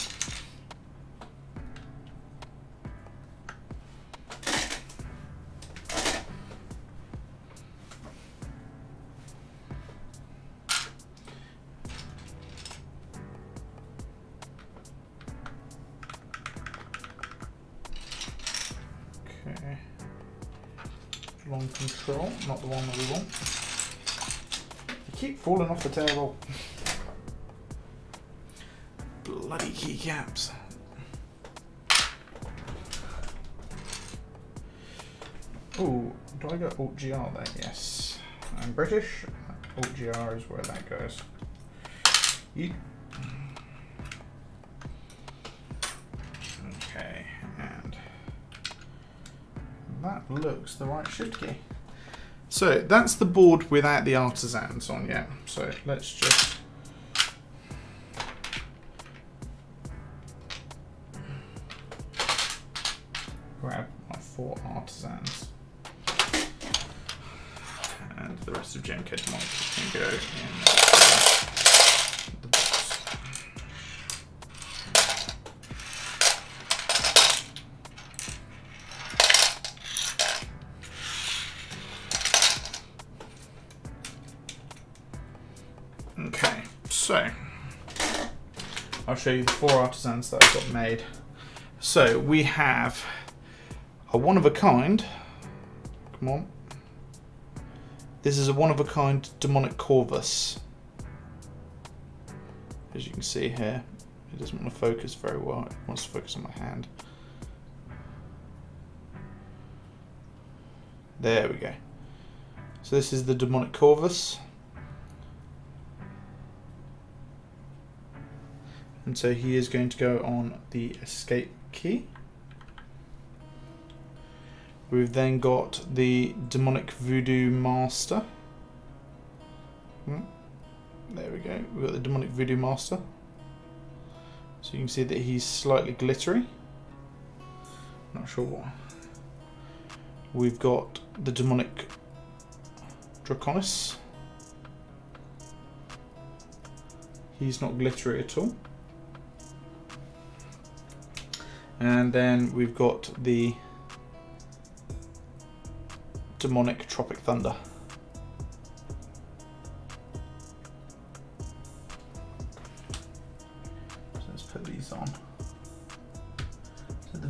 Okay. Long control, not the one that we want. They keep falling off the table. Bloody keycaps. Oh, do I go Alt GR there? Yes. I'm British. Alt GR is where that goes. Yeet. Okay, and that looks the right shift key. So that's the board without the artisans on yet. So let's just grab my 4 artisans, and the rest of GMK Demonic can go in the box. Okay, so I'll show you the 4 artisans that I've got made. So we have a one-of-a-kind, come on, this is a one-of-a-kind Demonic Corvus. As you can see here, it doesn't want to focus very well, it wants to focus on my hand. There we go. So this is the Demonic Corvus. And so he is going to go on the escape key. We've then got the Demonic Voodoo Master. There we go. We've got the Demonic Voodoo Master. So you can see that he's slightly glittery. Not sure why. We've got the Demonic Draconis. He's not glittery at all. And then we've got the Demonic Tropic Thunder.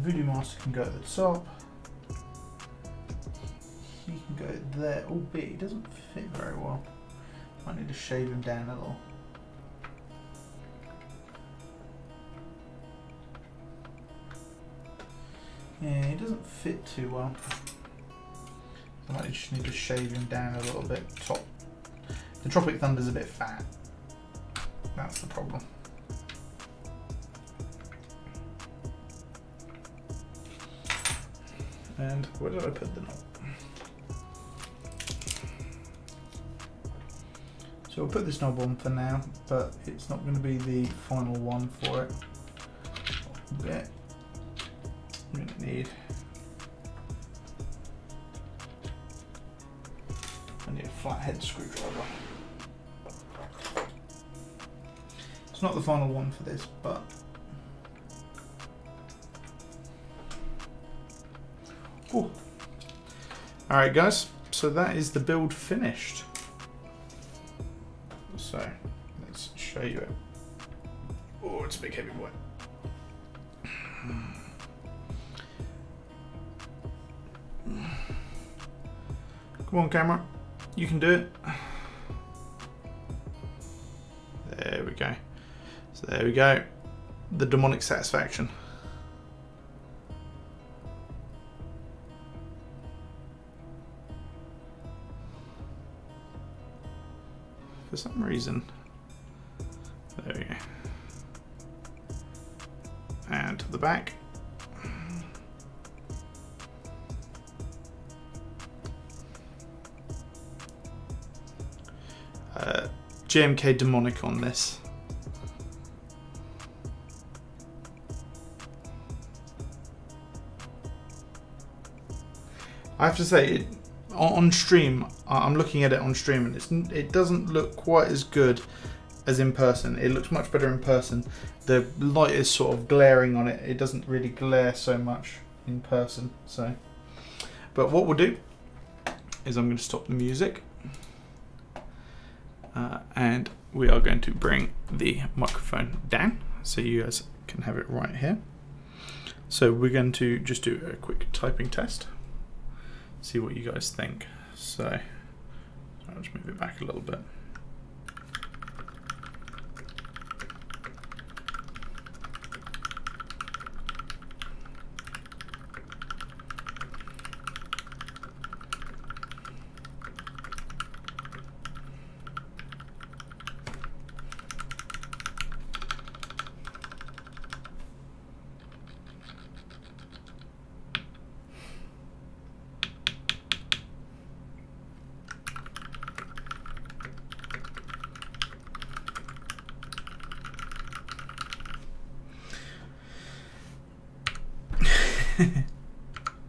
Voodoo Master can go at the top. He can go there, albeit he doesn't fit very well. Might need to shave him down a little. Yeah, he doesn't fit too well. So I might just need to shave him down a little bit. Top. The Tropic Thunder's a bit fat. That's the problem. And where did I put the knob? So we'll put this knob on for now, but it's not going to be the final one for it. Bit. I'm going to need. I need a flathead screwdriver. It's not the final one for this, but alright guys, so that is the build finished. So let's show you it. Oh, it's a big heavy boy. Come on camera, you can do it. There we go. So there we go. The Demonic Satisfaction. For some reason, there we go. And to the back. GMK Demonic on this. I have to say, on stream, I'm looking at it on stream, and it doesn't look quite as good as in person. It looks much better in person. The light is sort of glaring on it. It doesn't really glare so much in person. So, but what we'll do is I'm going to stop the music, and we are going to bring the microphone down so you guys can have it right here. So we're going to just do a quick typing test. See what you guys think. So I'll just move it back a little bit.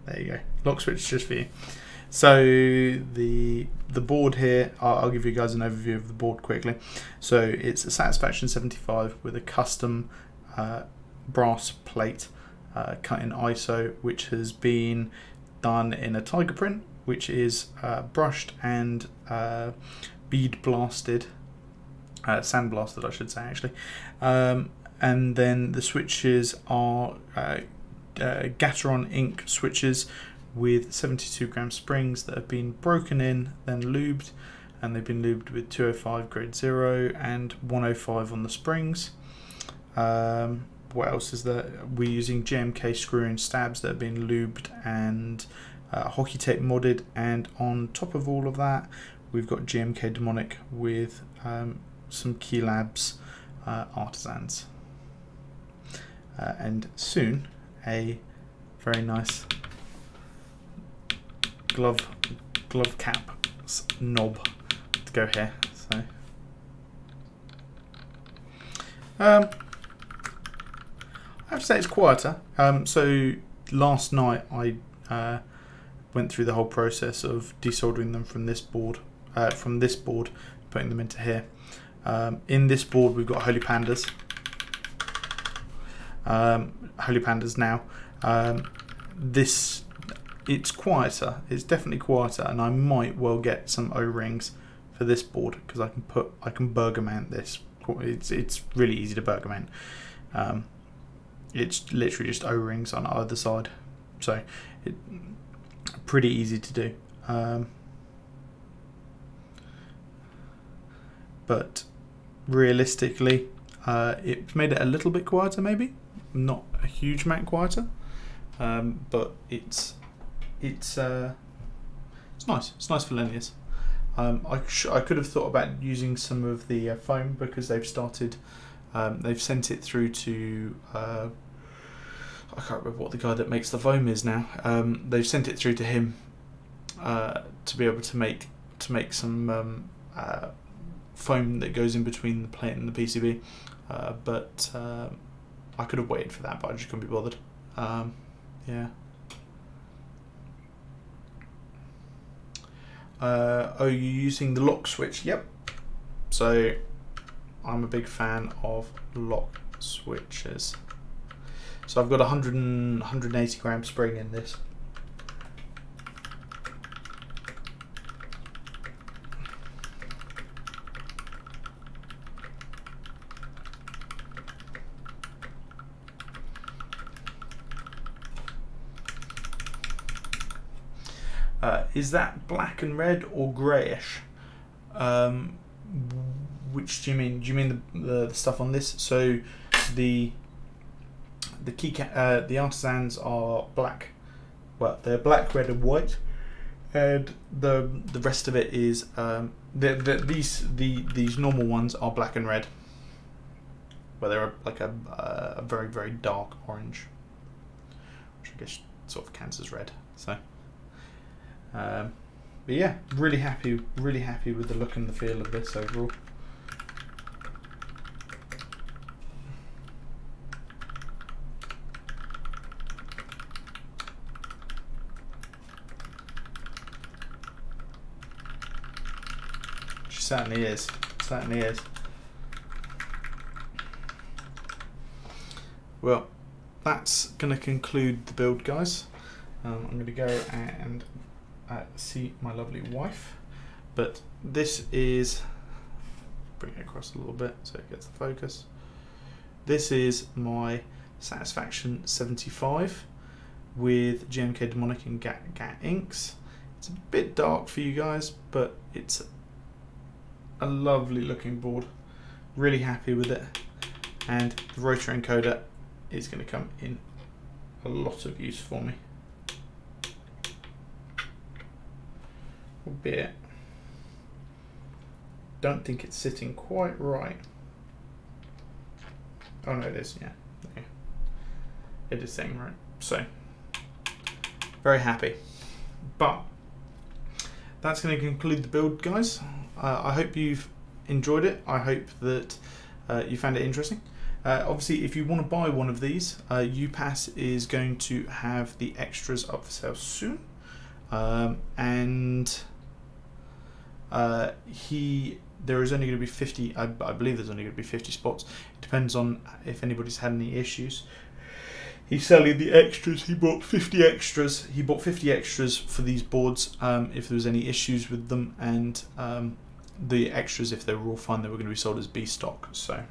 There you go, lock switch just for you. So the board here, I'll give you guys an overview of the board quickly. So it's a Satisfaction75 with a custom brass plate cut in ISO, which has been done in a tiger print, which is brushed and bead blasted, sand blasted I should say actually, and then the switches are Gateron Inks switches with 72 gram springs that have been broken in, then lubed, and they've been lubed with 205 grade 0 and 105 on the springs. What else is there? We're using GMK screw-in stabs that have been lubed and hockey tape modded, and on top of all of that we've got GMK Demonic with some Keylabs artisans, and soon a very nice glove cap knob to go here. So I have to say it's quieter. So last night I went through the whole process of desoldering them from this board, putting them into here. In this board we've got Holy Pandas. Now. It's quieter. It's definitely quieter, and I might well get some O-rings for this board because I can burger mount this. It's really easy to burger mount. it's literally just O-rings on either side, so pretty easy to do. But realistically, it made it a little bit quieter, maybe not a huge amount quieter, but it's nice. It's nice for linears. I could have thought about using some of the foam, because they've started. They've sent it through to. I can't remember what the guy that makes the foam is now. They've sent it through to him to be able to make some foam that goes in between the plate and the PCB. But I could have waited for that, but I just couldn't be bothered. Yeah. Oh, you're using the lock switch? Yep. So I'm a big fan of lock switches. So I've got 180 gram spring in this. Is that black and red or greyish? Which do you mean? Do you mean the stuff on this? So the keycap, the artisans are black. Well, they're black, red, and white, and the rest of it is these normal ones are black and red. Well, they're like a very, very dark orange, which I guess sort of counts as red. So. But yeah, really happy with the look and the feel of this overall. She certainly is. Certainly is. Well, that's going to conclude the build, guys. I'm going to go and see my lovely wife, but this is, bring it across a little bit so it gets the focus. This is my Satisfaction75 with GMK Demonic and Gat Inks. It's a bit dark for you guys, but it's a lovely looking board. Really happy with it, and the rotary encoder is going to come in a lot of use for me. Albeit, don't think it's sitting quite right. Oh no, it is. Yeah, okay. It is sitting right. So very happy. But that's going to conclude the build, guys. I hope you've enjoyed it. I hope that you found it interesting. Obviously, if you want to buy one of these, UPass is going to have the extras up for sale soon, and there is only going to be 50. I believe there's only going to be 50 spots. It depends on if anybody's had any issues. He's selling the extras. He bought 50 extras. He bought 50 extras for these boards. If there was any issues with them, and the extras, if they were all fine, they were going to be sold as B stock. So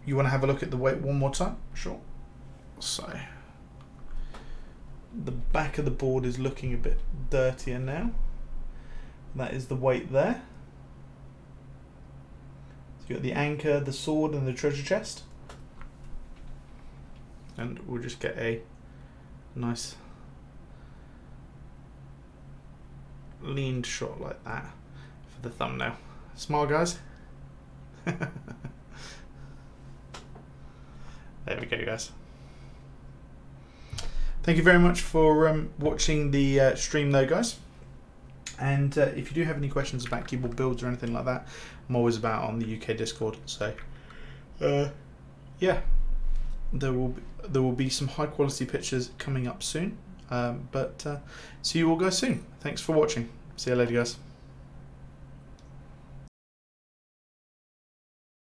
you want to have a look at the weight one more time? Sure. So the back of the board is looking a bit dirtier now. That is the weight there. So you've got the anchor, the sword, and the treasure chest. And we'll just get a nice leaned shot like that for the thumbnail. Smile, guys. There we go, guys. Thank you very much for watching the stream though, guys. And if you do have any questions about keyboard builds or anything like that, I'm always about on the UK Discord. So yeah, there will be some high quality pictures coming up soon. But see you all guys soon. Thanks for watching. See you later, guys.